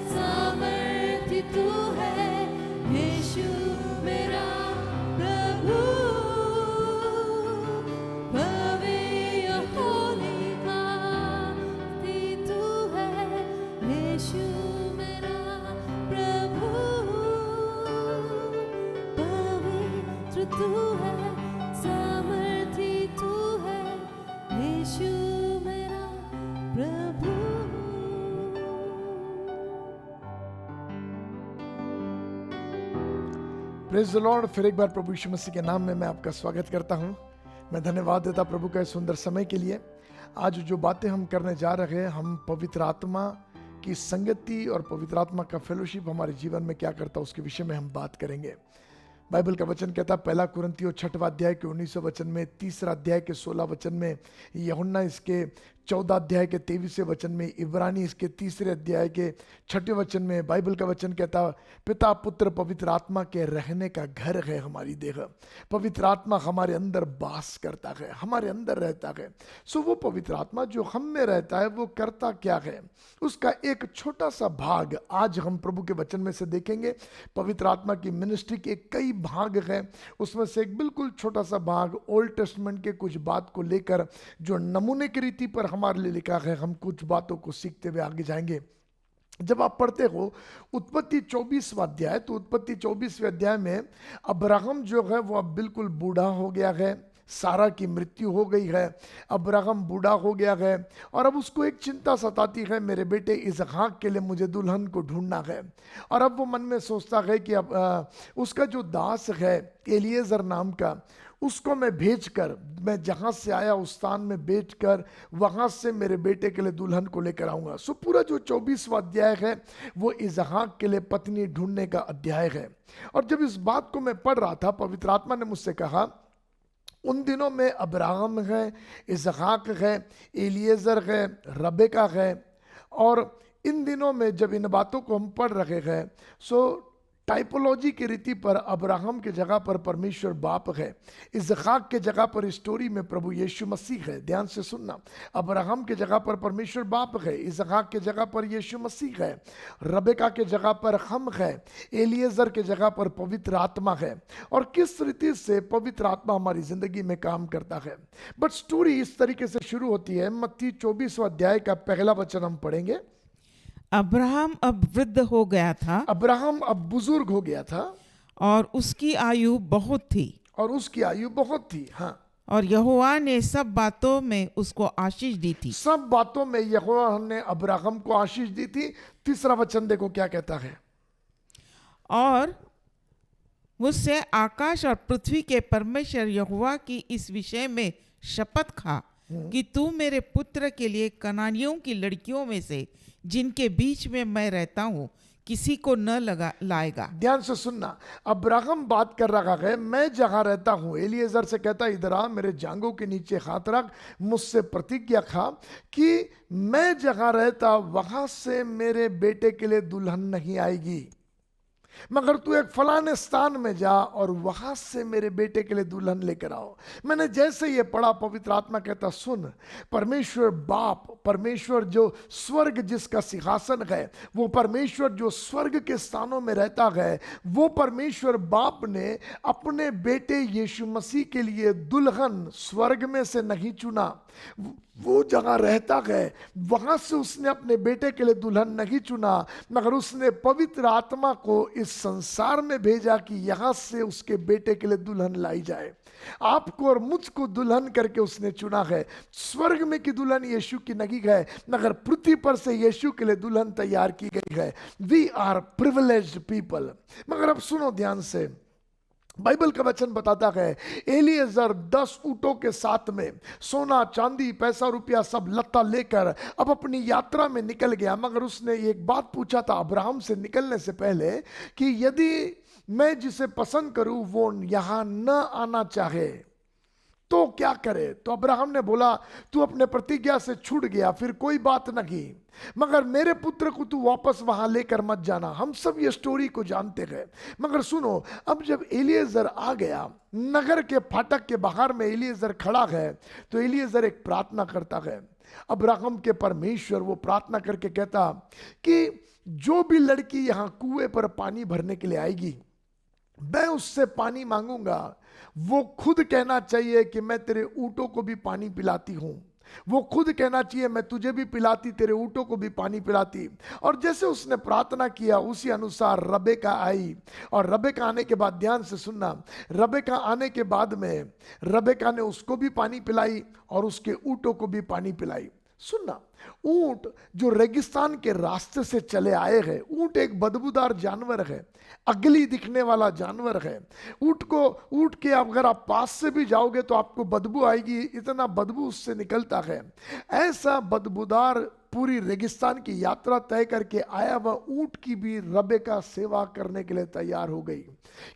सामर्थी तू है, यीशु मेरा प्रभु। पवित्र होली कांति तू है, यीशु मेरा प्रभु। पवित्र तू है, सामर्थी तू है, यीशु मेरा प्रभु। Praise the Lord. फिर एक बार प्रभु यीशु मसीह के नाम में मैं आपका स्वागत करता हूं। मैं धन्यवाद देता प्रभु का इस सुंदर समय के लिए। आज जो बातें हम करने जा रहे हैं, हम पवित्र आत्मा की संगति और पवित्र आत्मा का फेलोशिप हमारे जीवन में क्या करता है उसके विषय में हम बात करेंगे। बाइबल का वचन कहता है, पहला कुरिन्थियों 6वां अध्याय के 19वें वचन में, 3रा अध्याय के 16 वचन में, यूहन्ना इसके 14 अध्याय के 23वें वचन में, इब्रानी इसके 3रे अध्याय के 6वें वचन में बाइबल का वचन कहता है, पिता पुत्र पवित्र आत्मा के रहने का घर है हमारी देह। पवित्र आत्मा हमारे अंदर वास करता है, हमारे अंदर रहता है। सो वो पवित्र आत्मा जो हम में रहता है वो करता क्या है, उसका एक छोटा सा भाग आज हम प्रभु के वचन में से देखेंगे। पवित्र आत्मा की मिनिस्ट्री के कई भाग हैं, उसमें से एक बिल्कुल छोटा सा भाग ओल्ड टेस्टमेंट के कुछ बात को लेकर जो नमूने की रीति पर हमारे लिए लिखा है, हम कुछ बातों को सीखते हुए आगे जाएंगे। जब आप पढ़ते हो उत्पत्ति 24वां अध्याय, तो उत्पत्ति 24वें अध्याय में अब्राहम जो है वो अब बिल्कुल बूढ़ा हो गया है, सारा की मृत्यु हो गई है, अब्राहम बूढ़ा हो गया है और अब उसको एक चिंता सताती है, मेरे बेटे इसहाक के लिए मुझे दुल्हन को ढूंढना है। और अब वो मन में सोचता है कि अब उसका जो दास है एलिएजर नाम का, उसको मैं भेजकर, मैं जहाँ से आया उस स्थान में भेजकर वहाँ से मेरे बेटे के लिए दुल्हन को लेकर आऊँगा। सो पूरा जो 24वां अध्याय है वो इसहाक के लिए पत्नी ढूंढने का अध्याय है। और जब इस बात को मैं पढ़ रहा था, पवित्र आत्मा ने मुझसे कहा, उन दिनों में अब्राहम है, इसहाक है, एलिएजर है, रबेका है, और इन दिनों में जब इन बातों को हम पढ़ रहे हैं, सो टाइपोलॉजी की रीति पर अब्राहम के जगह पर परमेश्वर बाप है, इसहाक के जगह पर स्टोरी में प्रभु यीशु मसीह है। ध्यान से सुनना, अब्राहम के जगह पर परमेश्वर बाप है, इसहाक के जगह पर यीशु मसीह है, रबेका के जगह पर हम है, एलिएजर के जगह पर पवित्र आत्मा है। और किस रीति से पवित्र आत्मा हमारी जिंदगी में काम करता है। बट स्टोरी इस तरीके से शुरू होती है। मत्ती 24 अध्याय का पहला वचन हम पढ़ेंगे। अब्राहम अब वृद्ध हो गया था अब्राहम अब बुजुर्ग हो गया था और उसकी आयु बहुत थी, और उसकी आयु बहुत थी। हाँ, और यहोवा ने सब बातों में उसको आशीष दी थी। सब बातों में यहोवा ने अब्राहम को आशीष दी थी। तीसरा वचन देखो क्या कहता है। और मुझसे आकाश और पृथ्वी के परमेश्वर यहोवा की इस विषय में शपथ खा कि तू मेरे पुत्र के लिए कनानियों की लड़कियों में से जिनके बीच में मैं रहता हूँ किसी को न लाएगा। ध्यान से सुनना, अब्राहम बात कर रहा है, मैं जहां रहता हूं। एलिएजर से कहता, इधर आ, मेरे जांघों के नीचे हाथ रख, मुझसे प्रतिज्ञा खा कि मैं जहां रहता वहां से मेरे बेटे के लिए दुल्हन नहीं आएगी, मगर तू एक फलाने स्थान में जा और वहां से मेरे बेटे के लिए दुल्हन लेकर आओ। मैंने जैसे ये पढ़ा, पवित्र आत्मा कहता, सुन, परमेश्वर बाप, परमेश्वर जो स्वर्ग जिसका सिंहासन है, वो परमेश्वर जो स्वर्ग के स्थानों में रहता है, वो परमेश्वर बाप ने अपने बेटे यीशु मसीह के लिए दुल्हन स्वर्ग में से नहीं चुना। वो जगह रहता है वहां से उसने अपने बेटे के लिए दुल्हन नहीं चुना, मगर उसने पवित्र आत्मा को इस संसार में भेजा कि यहां से उसके बेटे के लिए दुल्हन लाई जाए। आपको और मुझको दुल्हन करके उसने चुना है। स्वर्ग में की दुल्हन यीशु की नहीं है, मगर पृथ्वी पर से यीशु के लिए दुल्हन तैयार की गई है। We are privileged people. मगर अब सुनो ध्यान से, बाइबल का वचन बताता है, एलिएजर 10 ऊंटों के साथ में सोना चांदी पैसा रुपया सब लत्ता लेकर अब अपनी यात्रा में निकल गया। मगर उसने एक बात पूछा था अब्राहम से निकलने से पहले कि यदि मैं जिसे पसंद करूं वो यहां न आना चाहे तो क्या करे। तो अब्राहम ने बोला, तू अपने प्रतिज्ञा से छूट गया, फिर कोई बात नहीं, मगर मेरे पुत्र को तू वापस वहां लेकर मत जाना। हम सब ये स्टोरी को जानते हैं। मगर सुनो, अब जब एलिएजर आ गया, नगर के फाटक के बाहर में एलिएजर खड़ा है, तो एलिएजर एक प्रार्थना करता है। अब्राहम के परमेश्वर वो प्रार्थना करके कहता कि जो भी लड़की यहां कुएं पर पानी भरने के लिए आएगी, मैं उससे पानी मांगूंगा, वो खुद कहना चाहिए कि मैं तेरे ऊंटों को भी पानी पिलाती हूं। वो खुद कहना चाहिए मैं तुझे भी पिलाती, तेरे ऊंटों को भी पानी पिलाती। और जैसे उसने प्रार्थना किया उसी अनुसार रबेका आई। और रबेका आने के बाद, ध्यान से सुनना, रबेका आने के बाद में रबेका ने उसको भी पानी पिलाई और उसके ऊंटों को भी पानी पिलाई। सुनना, ऊंट जो रेगिस्तान के रास्ते से चले आए हैं, ऊंट एक बदबूदार जानवर है, अगली दिखने वाला जानवर है। ऊंट के अगर आप पास से भी जाओगे तो आपको बदबू आएगी, इतना बदबू उससे निकलता है। ऐसा बदबूदार पूरी रेगिस्तान की यात्रा तय करके आया वह ऊंट की भी रबेका सेवा करने के लिए तैयार हो गई।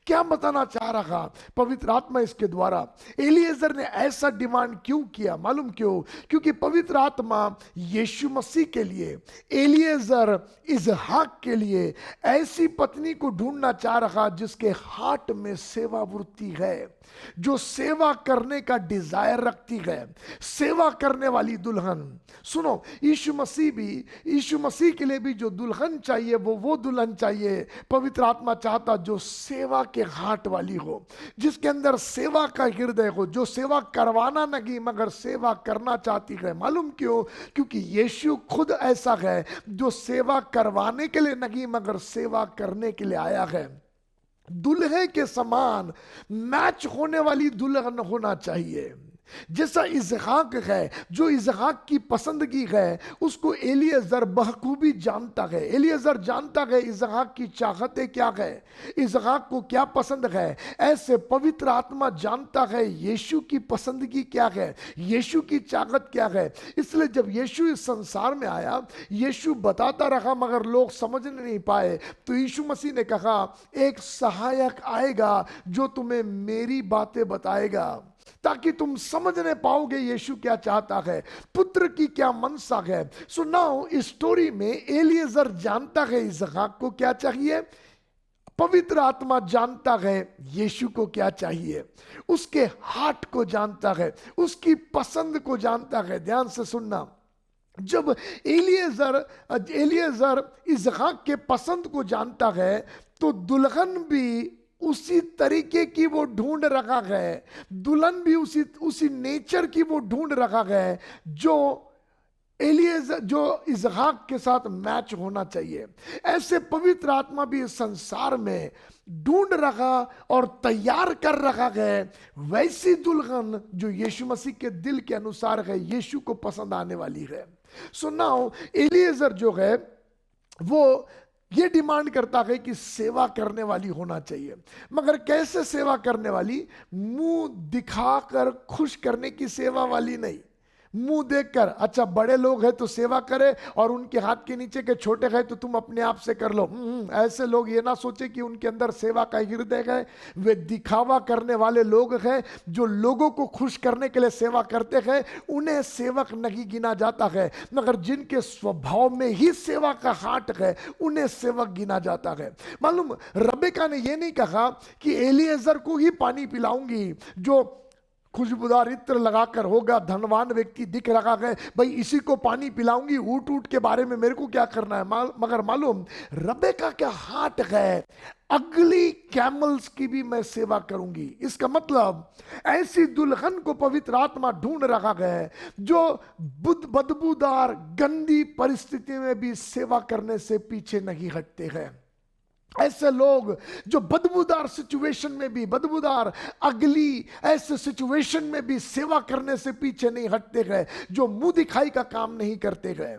क्या बताना चाह रहा पवित्र आत्मा इसके द्वारा? एलिएजर ने ऐसा डिमांड क्यों किया? मालूम क्यों? क्योंकि पवित्र आत्मा यीशु मसीह के लिए, एलिएजर इसहाक के लिए ऐसी पत्नी को ढूंढना चाह रहा जिसके हार्ट में सेवा वृत्ति है, जो सेवा करने का डिजायर रखती है, सेवा करने वाली दुल्हन। सुनो, यीशु मसीह के लिए भी जो दुल्हन चाहिए वो दुल्हन चाहिए। पवित्र आत्मा चाहता जो सेवा के हार्ट वाली हो, जिसके अंदर सेवा का हृदय हो, जो सेवा करवाना नहीं मगर सेवा करना चाहती है। मालूम क्यों? क्योंकि यीशु खुद ऐसा है जो सेवा करवाने के लिए नहीं मगर सेवा करने के लिए आया है। दुल्हे के समान मैच होने वाली दुल्हन होना चाहिए। जैसा इसहाक है, जो इसहाक की पसंदगी है उसको एलिएजर बखूबी जानता है। एलिएजर जानता है इसहाक की चाहतें क्या है, इसहाक को क्या पसंद है। ऐसे पवित्र आत्मा जानता है यीशु की पसंदगी क्या है, यीशु की चाहत क्या है। इसलिए जब यीशु इस संसार में आया, यीशु बताता रहा मगर लोग समझ नहीं पाए, तो यीशु मसीह ने कहा एक सहायक आएगा जो तुम्हें मेरी बातें बताएगा, ताकि तुम समझने पाओगे यीशु क्या चाहता है, पुत्र की क्या मनसा है। सो नाउ इस स्टोरी में एलिएजर जानता है इसहाक को क्या चाहिए, पवित्र आत्मा जानता है यीशु को क्या चाहिए, उसके हार्ट को जानता है, उसकी पसंद को जानता है। ध्यान से सुनना, जब एलिएजर इसहाक के पसंद को जानता है तो दुल्हन भी उसी तरीके की वो ढूंढ रखा है, दुल्हन भी उसी नेचर की वो ढूंढ रखा है जो इसहाक के साथ मैच होना चाहिए। ऐसे पवित्र आत्मा भी इस संसार में ढूंढ रखा और तैयार कर रखा है वैसी दुल्हन जो यीशु मसीह के दिल के अनुसार है, यीशु को पसंद आने वाली है। सो नाउ एलिएजर जो है वो ये डिमांड करता है कि सेवा करने वाली होना चाहिए, मगर कैसे सेवा करने वाली? मुंह दिखाकर खुश करने की सेवा वाली नहीं। मुंह देखकर, अच्छा बड़े लोग हैं तो सेवा करे और उनके हाथ के नीचे के छोटे हैं तो तुम अपने आप से कर लो। ऐसे लोग ये ना सोचे कि उनके अंदर सेवा का हृदय है। वे दिखावा करने वाले लोग हैं जो लोगों को खुश करने के लिए सेवा करते हैं, उन्हें सेवक नहीं गिना जाता है, मगर जिनके स्वभाव में ही सेवा का हाट है उन्हें सेवक गिना जाता है। मालूम, रबेका ने यह नहीं कहा कि एलिएजर को ही पानी पिलाऊंगी जो खुशबूदार इत्र लगाकर होगा, धनवान व्यक्ति दिख रहा है, भाई इसी को पानी पिलाऊंगी, ऊट ऊट के बारे में मेरे को क्या करना है। मगर मालूम, रबेका क्या हाट है, अगली कैमल्स की भी मैं सेवा करूंगी। इसका मतलब ऐसी दुल्हन को पवित्र आत्मा ढूंढ रहा है जो बदबूदार गंदी परिस्थिति में भी सेवा करने से पीछे नहीं हटते हैं। ऐसे लोग जो बदबूदार सिचुएशन में भी, बदबूदार अगली ऐसे सिचुएशन में भी सेवा करने से पीछे नहीं हटते हैं, जो मुंह दिखाई का काम नहीं करते हैं।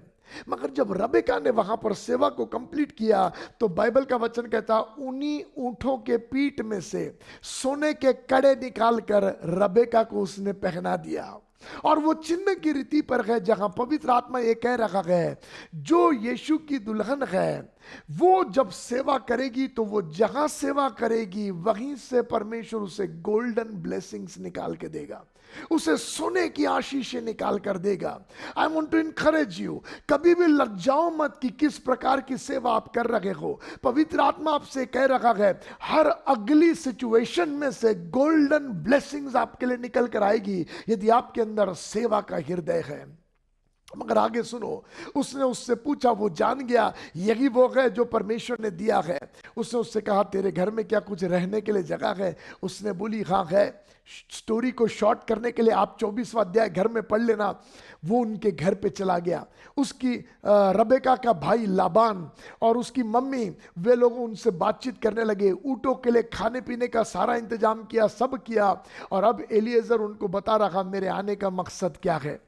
मगर जब रबेका ने वहां पर सेवा को कंप्लीट किया तो बाइबल का वचन कहता, उन्हीं ऊंटों के पीठ में से सोने के कड़े निकालकर रबेका को उसने पहना दिया। और वो चिन्ह की रीति पर है जहां पवित्र आत्मा ये कह रहा है, जो यीशु की दुल्हन है वो जब सेवा करेगी तो वो जहां सेवा करेगी वहीं से परमेश्वर उसे गोल्डन ब्लेसिंग्स निकाल के देगा, उसे सोने की आशीषें निकाल कर देगा। I want to encourage you, कभी भी लग जाओ मत कि किस प्रकार की सेवा आप कर रहे हो। पवित्र आत्मा आपसे कह रहा है, हर अगली सिचुएशन में से गोल्डन ब्लेसिंग्स आपके लिए निकल कर आएगी यदि आपके अंदर सेवा का हृदय है। मगर आगे सुनो, उसने उससे पूछा, वो जान गया यही वो है जो परमेश्वर ने दिया है। उसने उससे कहा, तेरे घर में क्या कुछ रहने के लिए जगह है? उसने बोली, हाँ है। स्टोरी को शॉर्ट करने के लिए आप 24वां अध्याय घर में पढ़ लेना। वो उनके घर पे चला गया। उसकी रबेका का भाई लाबान और उसकी मम्मी, वे लोग उनसे बातचीत करने लगे, ऊँटों के लिए खाने पीने का सारा इंतजाम किया, सब किया। और अब एलिएजर उनको बता रहा मेरे आने का मकसद क्या है।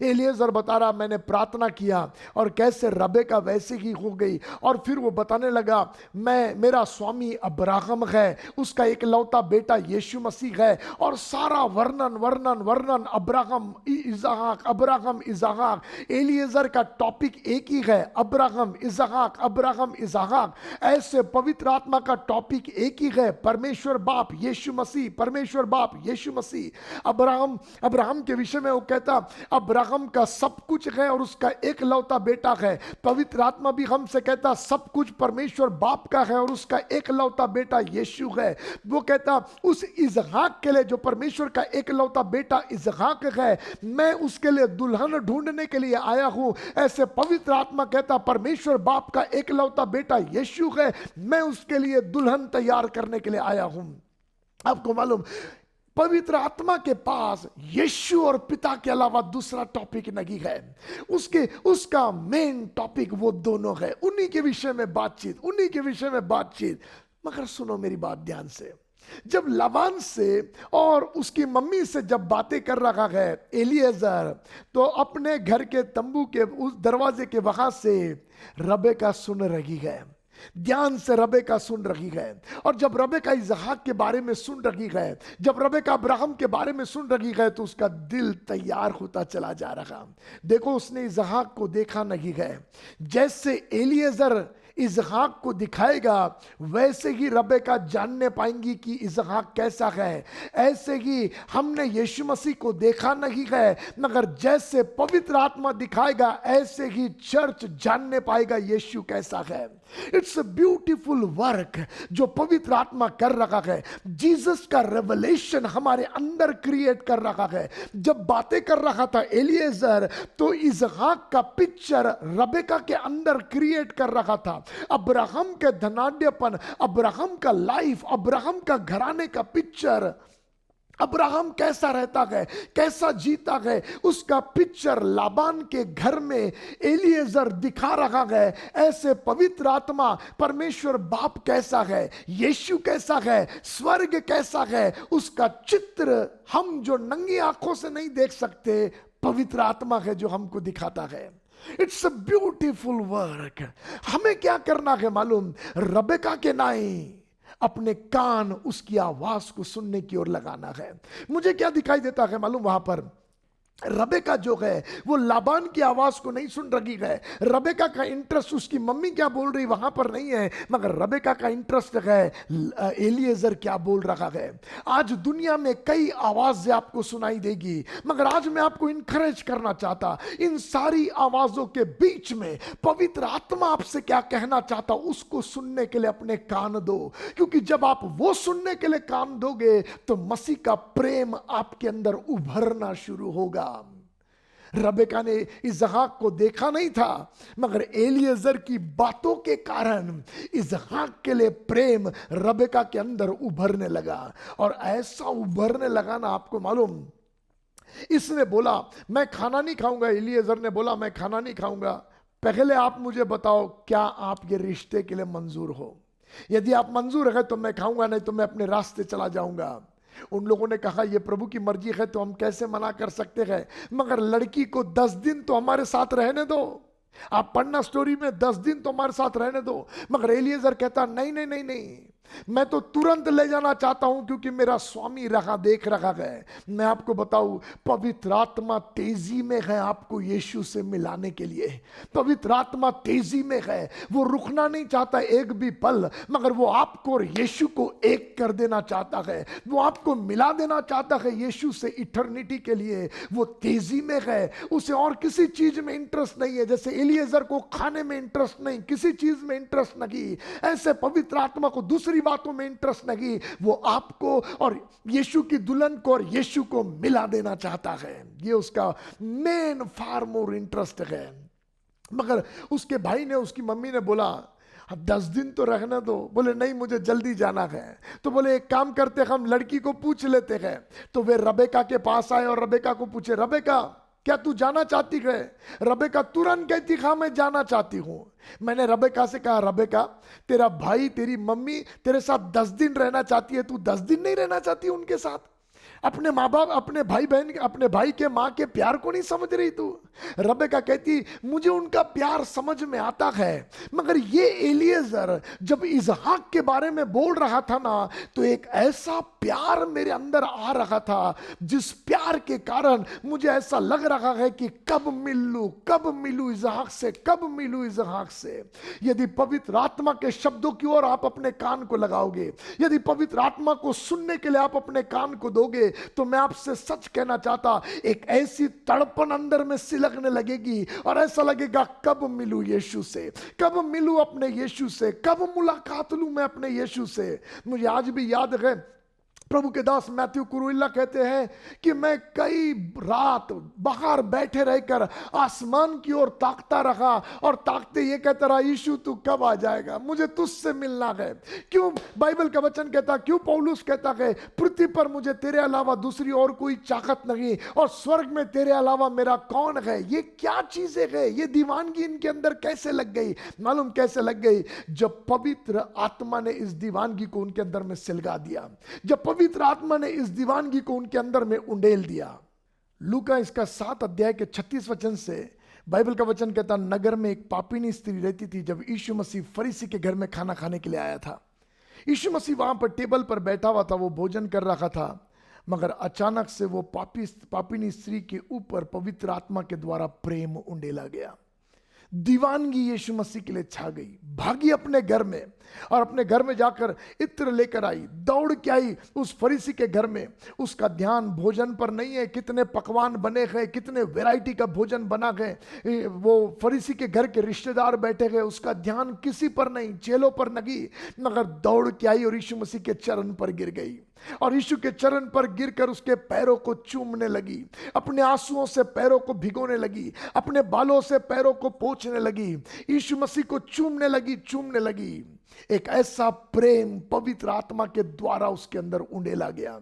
एलिएजर बता रहा, मैंने प्रार्थना किया और कैसे रबेका वैसे ही हो गई। और फिर वो बताने लगा, मेरा स्वामी अब्राहम है, उसका एक लौता बेटा यीशु मसीह है। और सारा वर्णन वर्णन वर्णन, अब्राहम इज़हाक, अब्राहम इज़हाक। एलिएजर का टॉपिक एक ही है, अब्राहम इज़हाक, अब्राहम इज़हाक। ऐसे पवित्र आत्मा का टॉपिक एक ही है, परमेश्वर बाप यीशु मसीह, परमेश्वर बाप यीशु मसीह। अब्राहम के विषय में वो कहता, अब्राहम का सब कुछ है और उसका एक लौता बेटा है। पवित्र आत्मा भी हमसे कहता, सब कुछ परमेश्वर बाप का है और उसका एक लौता बेटा यीशु है। वो कहता, उस इज़हाक के लिए जो परमेश्वर का एक लौता बेटा इज़हाक है, मैं उसके लिए दुल्हन ढूंढने के लिए आया हूं। ऐसे पवित्र आत्मा कहता, परमेश्वर बाप का एक लौता बेटा यीशु है, मैं उसके लिए दुल्हन तैयार करने के लिए आया हूं। आपको मालूम, पवित्र आत्मा के पास यीशु और पिता के अलावा दूसरा टॉपिक नहीं है। उसका मेन टॉपिक वो दोनों है, उन्हीं के विषय में बातचीत, उन्हीं के विषय में बातचीत। मगर सुनो मेरी बात ध्यान से, जब लाबान से और उसकी मम्मी से जब बातें कर रहा है एलिएजर, तो अपने घर के तंबू के उस दरवाजे के वहां से रबेका सुन रही है, ध्यान से रबेका सुन रही है। और जब रबेका इज़हाक के बारे में सुन रही है, जब रबेका अब्राहम के बारे में सुन रही है, तो उसका दिल तैयार होता चला जा रहा। देखो, उसने इज़हाक को देखा नहीं है। जैसे एलिएजर इज़हाक को दिखाएगा वैसे ही रबेका जानने पाएंगी कि इज़हाक कैसा है। ऐसे ही हमने यीशु मसीह को देखा नहीं है, मगर जैसे पवित्र आत्मा दिखाएगा ऐसे ही चर्च जानने पाएगा यीशु कैसा है। इट्स अ ब्यूटीफुल वर्क जो पवित्र आत्मा कर रखा है। जीसस का रेवलेशन हमारे अंदर क्रिएट कर रखा है। जब बातें कर रहा था एलिएजर, तो इसहाक का पिक्चर रबेका के अंदर क्रिएट कर रखा था। अब्राहम के धनाढ्यपन, अब्राहम का लाइफ, अब्राहम का घराने का पिक्चर, अब्राहम कैसा रहता है, कैसा जीता है, उसका पिक्चर लाबान के घर में एलिएजर दिखा रहा है। ऐसे पवित्र आत्मा परमेश्वर बाप कैसा है, यीशु कैसा है, स्वर्ग कैसा है, उसका चित्र हम जो नंगी आंखों से नहीं देख सकते, पवित्र आत्मा है जो हमको दिखाता है। It's a beautiful work. हमें क्या करना है मालूम? रबेका के नाई अपने कान उसकी आवाज को सुनने की ओर लगाना है। मुझे क्या दिखाई देता है मालूम? वहां पर रबेका जो है वो लाबान की आवाज को नहीं सुन रही है। रबेका का इंटरेस्ट उसकी मम्मी क्या बोल रही वहां पर नहीं है, मगर रबेका का इंटरेस्ट है एलिएजर क्या बोल रहा है। आज दुनिया में कई आवाजें आपको सुनाई देगी, मगर आज मैं आपको इनकरेज करना चाहता, इन सारी आवाजों के बीच में पवित्र आत्मा आपसे क्या कहना चाहता, उसको सुनने के लिए अपने कान दो। क्योंकि जब आप वो सुनने के लिए कान दोगे तो मसीह का प्रेम आपके अंदर उभरना शुरू होगा। रबेका ने इसहाक को देखा नहीं था, मगर एलिएजर की बातों के कारण इसहाक के लिए प्रेम रबेका के अंदर उभरने लगा। और ऐसा उभरने लगा ना, आपको मालूम, इसने बोला मैं खाना नहीं खाऊंगा, एलिएजर ने बोला मैं खाना नहीं खाऊंगा, पहले आप मुझे बताओ क्या आप ये रिश्ते के लिए मंजूर हो? यदि आप मंजूर है तो मैं खाऊंगा, नहीं तो मैं अपने रास्ते चला जाऊंगा। उन लोगों ने कहा ये प्रभु की मर्जी है तो हम कैसे मना कर सकते हैं, मगर लड़की को 10 दिन तो हमारे साथ रहने दो। आप पढ़ना स्टोरी में 10 दिन तो हमारे साथ रहने दो। मगर एलिएजर कहता नहीं नहीं नहीं नहीं, मैं तो तुरंत ले जाना चाहता हूं क्योंकि मेरा स्वामी रहा देख रहा है। मैं आपको बताऊं, पवित्र आत्मा तेजी में है आपको यीशु से मिलाने के लिए। पवित्र आत्मा तेजी में है, वो रुकना नहीं चाहता एक भी पल, मगर वो आपको और यीशु को एक कर देना चाहता है। वो आपको मिला देना चाहता है यीशु से इटर्निटी के लिए। वो तेजी में है, उसे और किसी चीज में इंटरेस्ट नहीं है। जैसे एलिएजर को खाने में इंटरेस्ट नहीं, किसी चीज में इंटरेस्ट नहीं, ऐसे पवित्र आत्मा को दूसरी बातों में इंटरेस्ट नहीं। वो आपको और यीशु की दुल्हन को और यीशु को मिला देना चाहता है। ये उसका मेन फार मोर इंटरेस्ट है। मगर उसके भाई ने, उसकी मम्मी ने बोला 10 दिन तो रहने दो। बोले नहीं मुझे जल्दी जाना है। तो बोले एक काम करते, हम लड़की को पूछ लेते हैं। तो वे रबेका के पास आए और रबेका को पूछे, रबेका क्या तू जाना चाहती है? रबेका तुरंत कहती हाँ मैं जाना चाहती हूं। मैंने रबेका से कहा, रबेका तेरा भाई तेरी मम्मी तेरे साथ 10 दिन रहना चाहती है, तू 10 दिन नहीं रहना चाहती उनके साथ? अपने माँ बाप, अपने भाई बहन, अपने भाई के माँ के प्यार को नहीं समझ रही तू? रबेका कहती मुझे उनका प्यार समझ में आता है, मगर ये एलिएजर जब इसहाक के बारे में बोल रहा था ना, तो एक ऐसा प्यार मेरे अंदर आ रहा था जिस प्यार के कारण मुझे ऐसा लग रहा है कि कब मिलूं इसहाक से, कब मिलूं इसहाक से। यदि पवित्र आत्मा के शब्दों की ओर आप अपने कान को लगाओगे, यदि पवित्र आत्मा को सुनने के लिए आप अपने कान को दोगे, तो मैं आपसे सच कहना चाहता, एक ऐसी तड़पन अंदर में सिलकने लगेगी और ऐसा लगेगा कब मिलूं यीशु से, कब मिलूं अपने यीशु से, कब मुलाकात लूं मैं अपने यीशु से। मुझे आज भी याद है प्रभु के दास मैथ्यू कुरुइला कहते हैं कि मैं कई रात बाहर बैठे रहकर आसमान की ओर ताकता रहा और ताकते ये कहता रहा, यीशु तू कब आ जाएगा, मुझे तुझसे मिलना है। क्यों बाइबल का वचन कहता, क्यों पौलुस कहता है पृथ्वी पर मुझे तेरे अलावा दूसरी और कोई चाहत नहीं और स्वर्ग में तेरे अलावा मेरा कौन है। ये क्या चीजें है, ये दीवानगी इनके अंदर कैसे लग गई? मालूम कैसे लग गई? जब पवित्र आत्मा ने इस दीवानगी को उनके अंदर में सिलगा दिया, जब पवित्र आत्मा ने इस दीवानगी को उनके अंदर में उंडेल दिया। लूका इसका 7 अध्याय के 36 वचन से बाइबल का वचन कहता, नगर में एक पापिनी स्त्री रहती थी। जब यीशु मसीह फरीसी के घर में खाना खाने के लिए आया था, यीशु मसीह वहां पर टेबल पर बैठा हुआ था, वो भोजन कर रहा था, मगर अचानक से वो पापिनी स्त्री के ऊपर पवित्र आत्मा के द्वारा प्रेम उंडेला गया। दीवानगी यीशु मसीह के लिए छा गई। भागी अपने घर में और अपने घर में जाकर इत्र लेकर आई, दौड़ के आई उस फरीसी के घर में। उसका ध्यान भोजन पर नहीं है, कितने पकवान बने गए, कितने वैरायटी का भोजन बना गए, वो फरीसी के घर के रिश्तेदार बैठे गए, उसका ध्यान किसी पर नहीं, चेलों पर नहीं, मगर दौड़ के आई और यीशु मसीह के चरण पर गिर गई और यीशु के चरण पर गिरकर उसके पैरों को चूमने लगी, अपने आंसुओं से पैरों को भिगोने लगी, अपने बालों से पैरों को पोंछने लगी, यीशु मसीह को चूमने लगी। एक ऐसा प्रेम पवित्र आत्मा के द्वारा उसके अंदर उंडेला गया।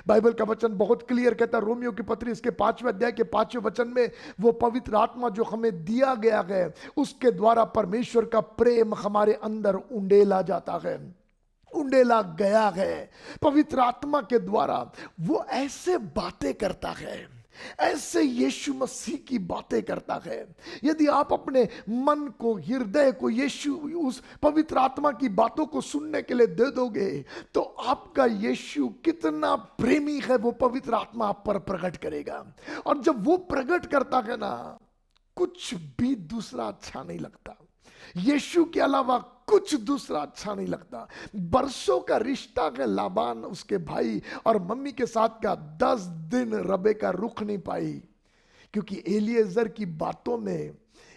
बाइबल का वचन बहुत क्लियर कहता है, रोमियो की पत्री इसके 5वें अध्याय के 5वें वचन में, वो पवित्र आत्मा जो हमें दिया गया है उसके द्वारा परमेश्वर का प्रेम हमारे अंदर उंडेला जाता है, उंडेला गया है। पवित्र आत्मा के द्वारा वो ऐसे बातें करता है, ऐसे यीशु मसीह की बातें करता है। यदि आप अपने मन को, हृदय को यीशु, उस पवित्र आत्मा की बातों को सुनने के लिए दे दोगे तो आपका यीशु कितना प्रेमी है वो पवित्र आत्मा आप पर प्रकट करेगा। और जब वो प्रकट करता है ना, कुछ भी दूसरा अच्छा नहीं लगता, यीशु के अलावा कुछ दूसरा अच्छा नहीं लगता। बरसों का रिश्ता है लाबान उसके भाई और मम्मी के साथ का, 10 दिन रबेका रुक नहीं पाई, क्योंकि एलिएजर की बातों में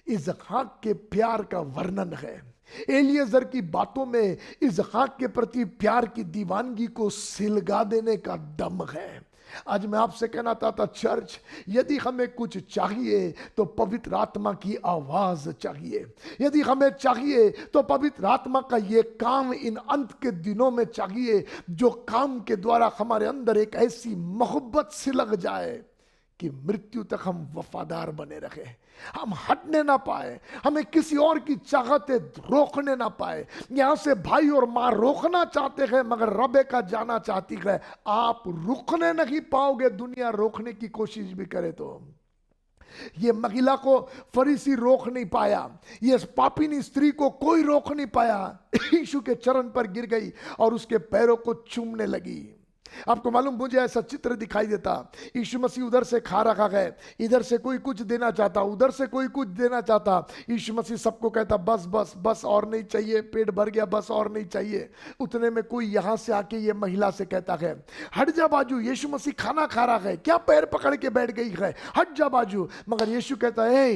इसहाक के प्यार का वर्णन है। एलिएजर की बातों में इसहाक के प्रति प्यार की दीवानगी को सिलगा देने का दम है। आज मैं आपसे कहना चाहता चर्च, यदि हमें कुछ चाहिए तो पवित्र आत्मा की आवाज चाहिए। यदि हमें चाहिए तो पवित्र आत्मा का ये काम इन अंत के दिनों में चाहिए, जो काम के द्वारा हमारे अंदर एक ऐसी मोहब्बत सिलग जाए कि मृत्यु तक हम वफादार बने रहे, हम हटने ना पाए, हमें किसी और की चाहते रोकने ना पाए। यहां से भाई और मां रोकना चाहते हैं मगर रबेका जाना चाहती है, आप रुकने नहीं पाओगे, दुनिया रोकने की कोशिश भी करे तो। ये महिला को फरीसी रोक नहीं पाया, ये पापिनी स्त्री को कोई रोक नहीं पाया। यीशु के चरण पर गिर गई और उसके पैरों को चूमने लगी। आपको मालूम, मुझे ऐसा चित्र दिखाई देता, यीशु मसीह उधर से खा रखा है, इधर से कोई कुछ देना चाहता, उधर से कोई कुछ देना चाहता। यीशु मसीह सबको कहता बस बस बस और नहीं चाहिए, पेट भर गया, बस और नहीं चाहिए। उतने में कोई यहां से आके ये महिला से कहता है हट जा बाजू, यीशु मसीह खाना खा रहा है, क्या पैर पकड़ के बैठ गई है, हट जा बाजू। मगर यीशु कहता है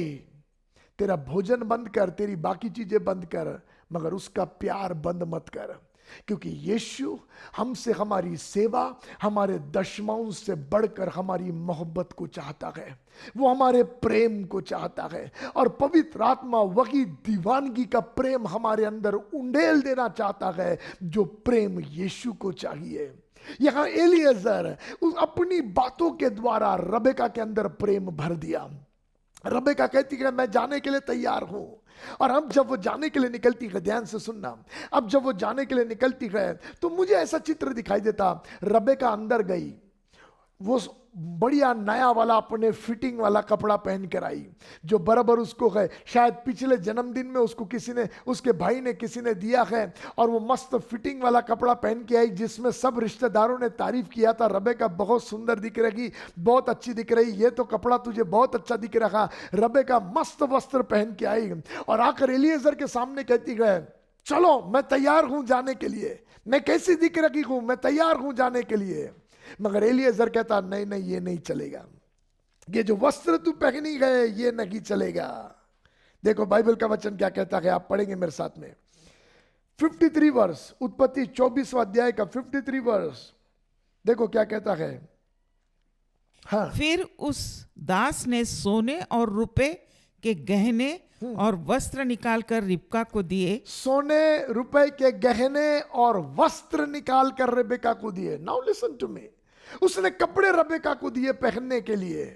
तेरा भोजन बंद कर, तेरी बाकी चीजें बंद कर, मगर उसका प्यार बंद मत कर, क्योंकि यीशु हमसे हमारी सेवा, हमारे दशमाओं से बढ़कर हमारी मोहब्बत को चाहता है, वो हमारे प्रेम को चाहता है। और पवित्र आत्मा वही दीवानगी का प्रेम हमारे अंदर उंडेल देना चाहता है, जो प्रेम यीशु को चाहिए। यहां एलिएजर अपनी बातों के द्वारा रबेका के अंदर प्रेम भर दिया। रबेका कहती है मैं जाने के लिए तैयार हूं। और अब जब वो जाने के लिए निकलती है, ध्यान से सुनना, अब जब वो जाने के लिए निकलती है तो मुझे ऐसा चित्र दिखाई देता, रबेका अंदर गई, वो बढ़िया नया वाला अपने फिटिंग वाला कपड़ा पहन कर आई, जो बराबर उसको है, शायद पिछले जन्मदिन में उसको किसी ने, उसके भाई ने किसी ने दिया है, और वो मस्त फिटिंग वाला कपड़ा पहन के आई, जिसमें सब रिश्तेदारों ने तारीफ किया था, रबेका बहुत सुंदर दिख रही, बहुत अच्छी दिख रही, ये तो कपड़ा तुझे बहुत अच्छा दिख रहा। रबेका मस्त वस्त्र पहन के आई और आकर एलिएजर के सामने कहती है चलो मैं तैयार हूं जाने के लिए, मैं कैसी दिख रही हूं, मैं तैयार हूं जाने के लिए। मगर एलिएजर कहता नहीं नहीं, ये नहीं चलेगा, ये जो वस्त्र तू पहनी है ये नहीं चलेगा। देखो बाइबल का वचन क्या कहता है, आप पढ़ेंगे मेरे साथ में 53 वर्ष, उत्पत्ति 24वां अध्याय का 53 वर्ष, देखो क्या कहता है। हाँ, फिर उस दास ने सोने और रुपए के गहने और वस्त्र निकालकर रिबका को दिए। सोने रुपए के गहने और वस्त्र निकाल कर रेबेका को दिए। नाउ लिसन टू मी, उसने कपड़े रेबेका को दिए पहनने के लिए।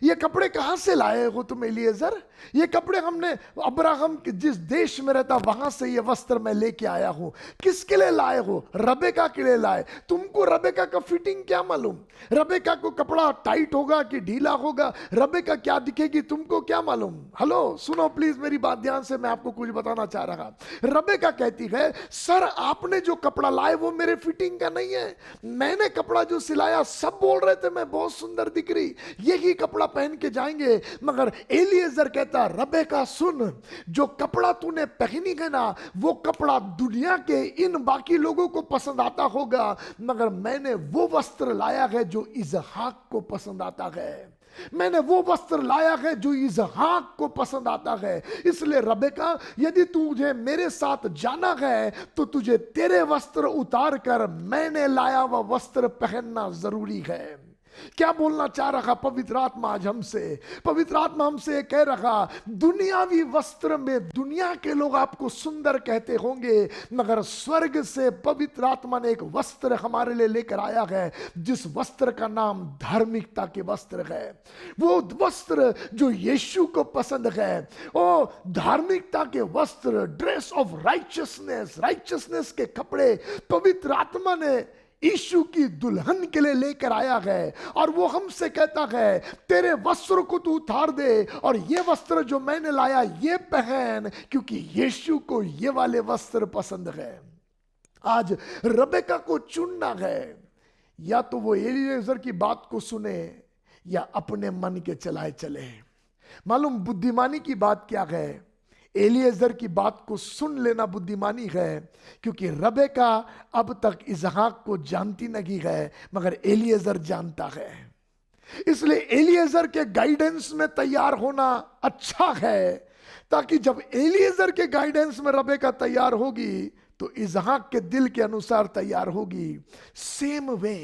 ये कपड़े कहां से लाए हो तुम एलिएजर? ये कपड़े हमने अब्राहम के जिस देश में रहता वहां से ये वस्त्र मैं लेके आया हूं। किसके लिए लाए हो? रबेका के लिए लाए। तुमको रबेका का फिटिंग क्या मालूम? रबेका को कपड़ा टाइट होगा कि ढीला होगा, रबेका क्या दिखेगी तुमको क्या मालूम? हेलो सुनो प्लीज मेरी बात ध्यान से, मैं आपको कुछ बताना चाह रहा। रबेका कहती है सर आपने जो कपड़ा लाए वो मेरे फिटिंग का नहीं है, मैंने कपड़ा जो सिलाया सब बोल रहे थे मैं बहुत सुंदर दिख रही, यही कपड़ा कपड़ा पहन के जाएंगे। मगर एलिएजर कहता, रबेका सुन, जो कपड़ा तूने पहनी है ना, वो कपड़ा दुनिया के इन बाकी लोगों को पसंद आता होगा, मगर मैंने वो वस्त्र लाया है जो इसहाक को पसंद आता है। मैंने वो वस्त्र लाया है जो इसहाक को पसंद आता है। इसलिए रबेका, यदि तुझे मेरे साथ जाना है तो तुझे तेरे वस्त्र उतार कर मैंने लाया हुआ वस्त्र पहनना जरूरी है। क्या बोलना चाह रहा पवित्र आत्मा आज हमसे? पवित्र आत्मा हमसे कह रहा, दुनियावी वस्त्र में दुनिया के लोग आपको सुंदर कहते होंगे, मगर स्वर्ग से पवित्र आत्मा ने एक वस्त्र हमारे लिए लेकर आया है, जिस वस्त्र का नाम धार्मिकता के वस्त्र है। वो वस्त्र जो यीशु को पसंद है, ओ धार्मिकता के वस्त्र, ड्रेस ऑफ राइचियसनेस, राइचियसनेस के कपड़े पवित्र आत्मा ने यीशु की दुल्हन के लिए लेकर आया है। और वो हमसे कहता है, तेरे वस्त्र को तू उतार दे और ये वस्त्र जो मैंने लाया ये पहन, क्योंकि यीशु को ये वाले वस्त्र पसंद है। आज रबेका को चुनना है, या तो वो एलिएजर की बात को सुने या अपने मन के चलाए चले। मालूम बुद्धिमानी की बात क्या है? एलिएजर की बात को सुन लेना बुद्धिमानी है, क्योंकि रबेका अब तक इसहाक को जानती नहीं है, मगर एलिएजर जानता है। इसलिए एलिएजर के गाइडेंस में तैयार होना अच्छा है, ताकि जब एलिएजर के गाइडेंस में रबेका तैयार होगी तो इसहाक के दिल के अनुसार तैयार होगी। सेम वे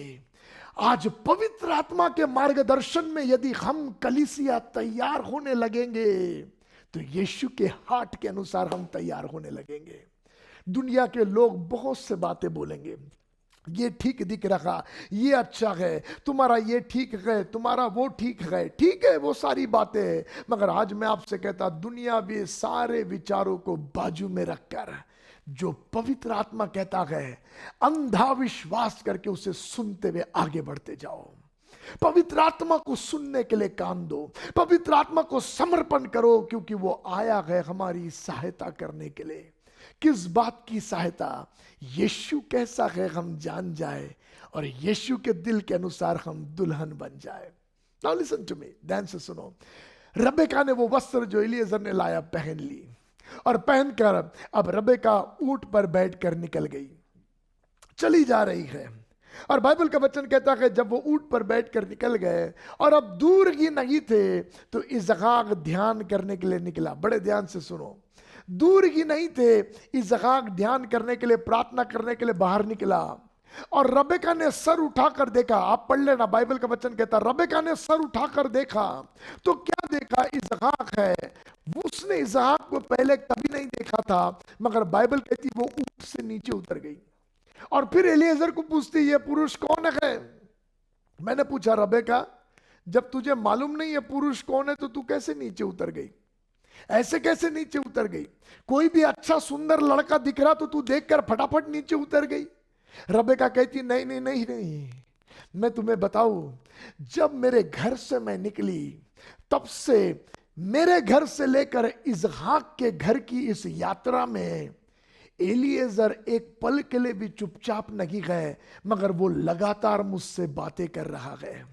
आज पवित्र आत्मा के मार्गदर्शन में यदि हम कलीसिया तैयार होने लगेंगे तो यीशु के हार्ट के अनुसार हम तैयार होने लगेंगे। दुनिया के लोग बहुत से बातें बोलेंगे, ये ठीक दिख रहा, ये अच्छा है, तुम्हारा ये ठीक है, तुम्हारा वो ठीक है वो सारी बातें। मगर आज मैं आपसे कहता, दुनियावी सारे विचारों को बाजू में रखकर जो पवित्र आत्मा कहता है, अंधा विश्वास करके उसे सुनते हुए आगे बढ़ते जाओ। पवित्र आत्मा को सुनने के लिए कान दो, पवित्र आत्मा को समर्पण करो, क्योंकि वो आया है हमारी सहायता करने के लिए। किस बात की सहायता? यीशु कैसा है हम जान जाए और यीशु के दिल के अनुसार हम दुल्हन बन जाए। नाउ लिसन टू मी, ध्यान से सुनो। रबेका ने वो वस्त्र जो एलिएजर ने लाया पहन ली, और पहनकर अब रबेका ऊंट पर बैठकर निकल गई, चली जा रही है। और बाइबल का वचन कहता है, जब वो ऊंट पर बैठकर निकल गए और अब दूर ही नहीं थे, तो इसहाक ध्यान करने के लिए निकला। बड़े ध्यान से सुनो, दूर ही नहीं थे, इसहाक ध्यान करने के लिए, प्रार्थना करने के लिए बाहर निकला। और रबेका ने सर उठाकर देखा। आप पढ़ लेना, बाइबल का वचन कहता, रबेका ने सर उठाकर देखा तो क्या देखा? इसहाक है। उसने इसहाक को पहले कभी नहीं देखा था, मगर बाइबल कहती वो ऊंट से नीचे उतर गई। और फिर एलिएजर को पूछती, ये पुरुष कौन है? मैंने पूछा, रबेका, जब तुझे मालूम नहीं है पुरुष कौन है तो तू कैसे नीचे उतर गई? ऐसे कैसे नीचे उतर गई? कोई भी अच्छा सुंदर लड़का दिख रहा तो तू देखकर फटाफट नीचे उतर गई? रबेका कहती, नहीं नहीं नहीं नहीं, मैं तुम्हें बताऊं, जब मेरे घर से मैं निकली तब से मेरे घर से लेकर इसहाक के घर की इस यात्रा में एलिएजर एक पल के लिए भी चुपचाप नहीं गए, मगर वो लगातार मुझसे बातें कर रहा है।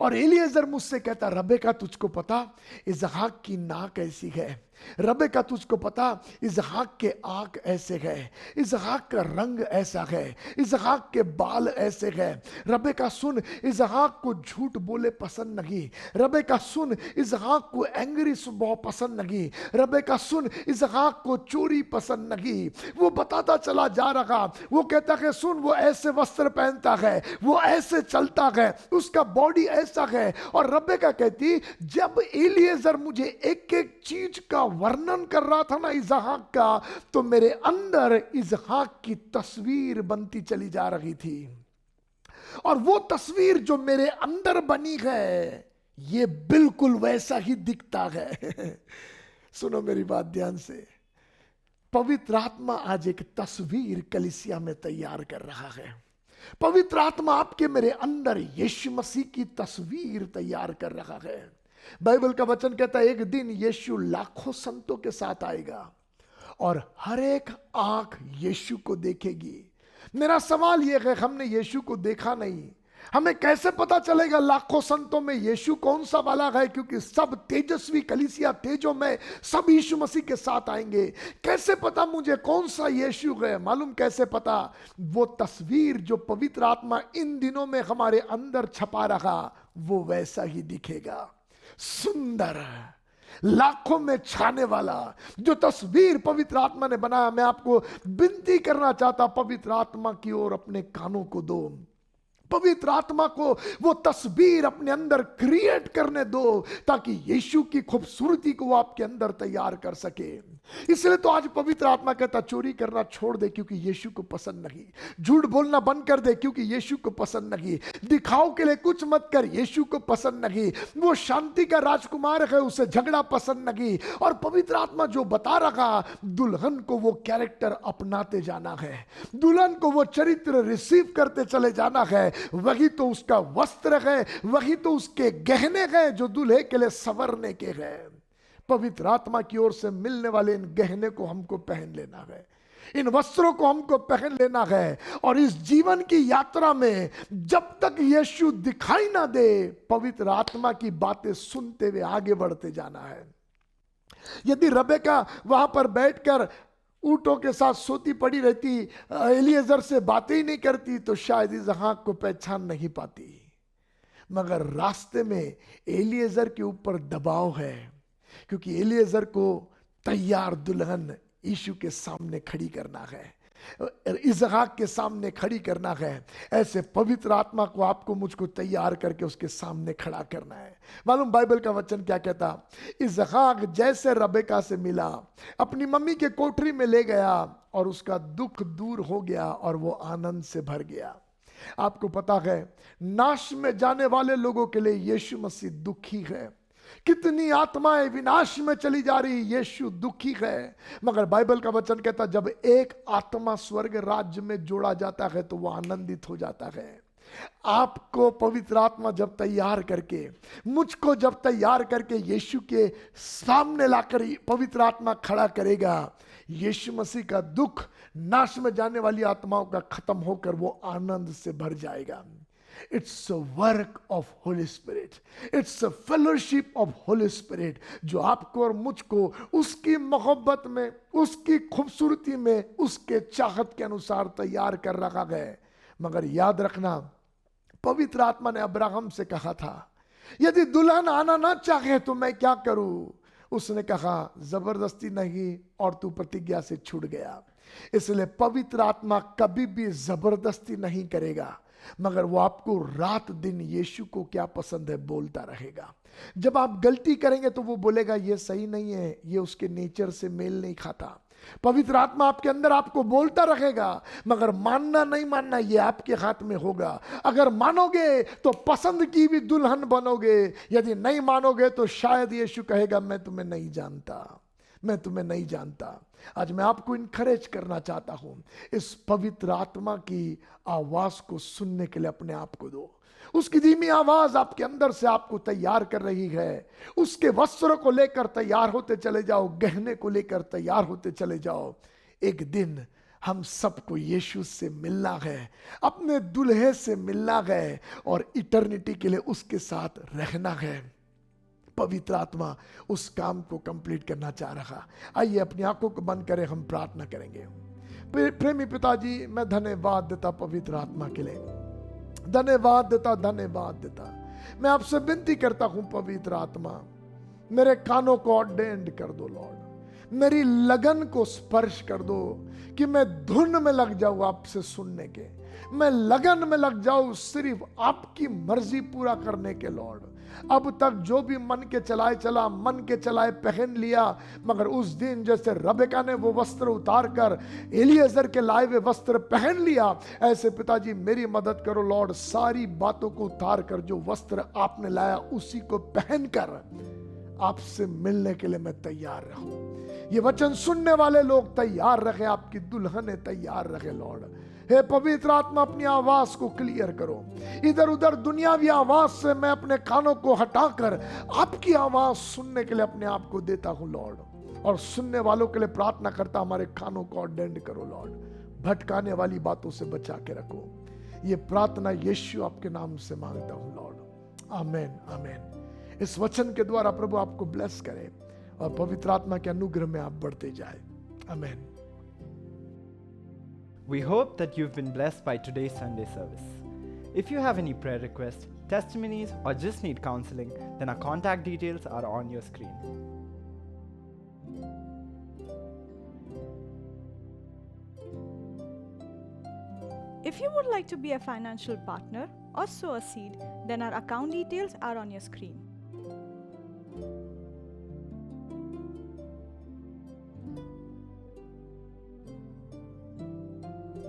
और एलिएजर मुझसे कहता, रबेका तुझको पता इसहाक की नाक ऐसी है, रबेका तुझको पता इसहाक के आंख ऐसे है, इसहाक का रंग ऐसा है, इसहाक के बाल ऐसे है। रबेका सुन, इसहाक को झूठ बोले पसंद नहीं। रबेका सुन, इसहाक को एंग्री स्वभाव पसंद नहीं। रबेका सुन, इसहाक को चोरी पसंद नहीं। वो बताता चला जा रहा, वो कहता है सुन, वो ऐसे वस्त्र पहनता है, वो ऐसे चलता है, उसका बॉडी ऐसा है। और रबेका कहती, जब एलिएजर मुझे एक एक चीज का वर्णन कर रहा था ना इसहाक का, तो मेरे अंदर इसहाक की तस्वीर बनती चली जा रही थी। और वो तस्वीर जो मेरे अंदर बनी है, ये बिल्कुल वैसा ही दिखता है। सुनो मेरी बात ध्यान से, पवित्र आत्मा आज एक तस्वीर कलीसिया में तैयार कर रहा है। पवित्र आत्मा आपके मेरे अंदर यीशु मसीह की तस्वीर तैयार कर रहा है। बाइबल का वचन कहता है, एक दिन यीशु लाखों संतों के साथ आएगा और हर एक आंख यीशु को देखेगी। मेरा सवाल यह है, हमने यीशु को देखा नहीं, हमें कैसे पता चलेगा लाखों संतों में यीशु कौन सा वाला है? क्योंकि सब तेजस्वी कलीसिया तेजों में सब यीशु मसीह के साथ आएंगे। कैसे पता मुझे कौन सा यीशु है? मालूम कैसे पता? वो तस्वीर जो पवित्र आत्मा इन दिनों में हमारे अंदर छपा रहा, वो वैसा ही दिखेगा, सुंदर, लाखों में छाने वाला जो तस्वीर पवित्र आत्मा ने बनाया। मैं आपको विनती करना चाहता, पवित्र आत्मा की ओर अपने कानों को दो, पवित्र आत्मा को वो तस्वीर अपने अंदर क्रिएट करने दो, ताकि यीशु की खूबसूरती को वो आपके अंदर तैयार कर सके। इसलिए तो आज पवित्र आत्मा कहता चोरी करना छोड़ दे क्योंकि यीशु को पसंद नहीं, झूठ बोलना बंद कर दे क्योंकि यीशु को पसंद नहीं, दिखाओ के लिए कुछ मत कर, यीशु को पसंद नहीं। वो शांति का राजकुमार है, उसे झगड़ा पसंद नहीं। और पवित्र आत्मा जो बता रहा, दुल्हन को वो कैरेक्टर अपनाते जाना है, दुल्हन को वो चरित्र रिसीव करते चले जाना है। वही तो उसका वस्त्र है, वही तो उसके गहने हैं जो दूल्हे के लिए संवरने के हैं। पवित्र आत्मा की ओर से मिलने वाले इन गहने को हमको पहन लेना है, इन वस्त्रों को हमको पहन लेना है। और इस जीवन की यात्रा में जब तक यीशु दिखाई ना दे, पवित्र आत्मा की बातें सुनते हुए आगे बढ़ते जाना है। यदि रबेका वहां पर बैठकर ऊंटों के साथ सोती पड़ी रहती, एलिएजर से बातें ही नहीं करती, तो शायद इसहाक को पहचान नहीं पाती। मगर रास्ते में एलिएजर के ऊपर दबाव है, क्योंकि एलिएजर को तैयार दुल्हन यीशु के सामने खड़ी करना है, इसहाक के सामने खड़ी करना है। ऐसे पवित्र आत्मा को आपको मुझको तैयार करके उसके सामने खड़ा करना है। मालूम बाइबल का वचन क्या कहता? इसहाक जैसे रबेका से मिला, अपनी मम्मी के कोठरी में ले गया और उसका दुख दूर हो गया और वो आनंद से भर गया। आपको पता है, नाश में जाने वाले लोगों के लिए यीशु मसीह दुखी है। कितनी आत्माएं विनाश में चली जा रही, यीशु दुखी है। मगर बाइबल का वचन कहता, जब एक आत्मा स्वर्ग राज्य में जोड़ा जाता है तो वह आनंदित हो जाता है। आपको पवित्र आत्मा जब तैयार करके, मुझको जब तैयार करके यीशु के सामने लाकर पवित्र आत्मा खड़ा करेगा, यीशु मसीह का दुख नाश में जाने वाली आत्माओं का खत्म होकर वो आनंद से भर जाएगा। It's a work of Holy Spirit. It's a fellowship of Holy Spirit, जो आपको और मुझको उसकी मोहब्बत में, उसकी खूबसूरती में, उसके चाहत के अनुसार तैयार कर रखा है। मगर याद रखना, पवित्र आत्मा ने अब्राहम से कहा था, यदि दुल्हन आना ना चाहे तो मैं क्या करूं? उसने कहा, जबरदस्ती नहीं, और तू प्रतिज्ञा से छूट गया। इसलिए पवित्र आत्मा कभी भी जबरदस्ती नहीं करेगा, मगर वो आपको रात दिन यीशु को क्या पसंद है बोलता रहेगा। जब आप गलती करेंगे तो वो बोलेगा ये सही नहीं है, ये उसके नेचर से मेल नहीं खाता। पवित्र आत्मा आपके अंदर आपको बोलता रहेगा, मगर मानना नहीं मानना ये आपके हाथ में होगा। अगर मानोगे तो पसंद की भी दुल्हन बनोगे, यदि नहीं मानोगे तो शायद यीशु कहेगा मैं तुम्हें नहीं जानता, मैं तुम्हें नहीं जानता। आज मैं आपको इनकरेज करना चाहता हूं, इस पवित्र आत्मा की आवाज को सुनने के लिए अपने आप को दो। उसकी धीमी आवाज आपके अंदर से आपको तैयार कर रही है। उसके वस्त्रों को लेकर तैयार होते चले जाओ, गहने को लेकर तैयार होते चले जाओ। एक दिन हम सबको यीशु से मिलना है, अपने दुल्हे से मिलना है, और इटर्निटी के लिए उसके साथ रहना है। पवित्र आत्मा उस काम को कंप्लीट करना चाह रहा। आइए अपनी आंखों को बंद करें, हम प्रार्थना करेंगे। प्रेमी पिताजी, मैं धन्यवाद देता पवित्र आत्मा के लिए, धन्यवाद देता। मैं आपसे विनती करता हूं पवित्र आत्मा, मेरे कानों को ऑर्डेन्ड कर दो लॉर्ड, मेरी लगन को स्पर्श कर दो कि मैं धुन में लग जाऊं आपसे सुनने के, मैं लगन में लग जाऊं सिर्फ आपकी मर्जी पूरा करने के लॉर्ड। अब तक जो भी मन के चलाए चला, मन के चलाए पहन लिया, मगर उस दिन जैसे रबेका ने वो वस्त्र उतार कर एलिएजर के लाए हुए वस्त्र पहन लिया, ऐसे पिताजी मेरी मदद करो लॉर्ड, सारी बातों को उतार कर जो वस्त्र आपने लाया उसी को पहनकर आपसे मिलने के लिए मैं तैयार रहूं। ये वचन सुनने वाले लोग तैयार रहे, आपकी दुल्हनें तैयार रहे लॉर्ड। हे पवित्र आत्मा, अपनी आवाज को क्लियर करो। इधर उधर दुनियावी आवाज से मैं अपने कानों को हटाकर आपकी आवाज सुनने के लिए अपने आप को देता हूं लॉर्ड। और सुनने वालों के लिए प्रार्थना करता, हमारे कानों को ऑर्डेंड करो लॉर्ड, भटकाने वाली बातों से बचा के रखो। ये प्रार्थना यीशु आपके नाम से मांगता हूं लॉर्ड, आमेन आमेन। इस वचन के द्वारा प्रभु आपको ब्लेस करे और पवित्र आत्मा के अनुग्रह में आप बढ़ते जाए, आमेन। We hope that you've been blessed by today's Sunday service. If you have any prayer requests, testimonies, or just need counseling, then our contact details are on your screen. If you would like to be a financial partner or sow a seed, then our account details are on your screen.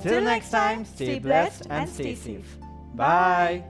Till next time, stay blessed and stay safe. Bye.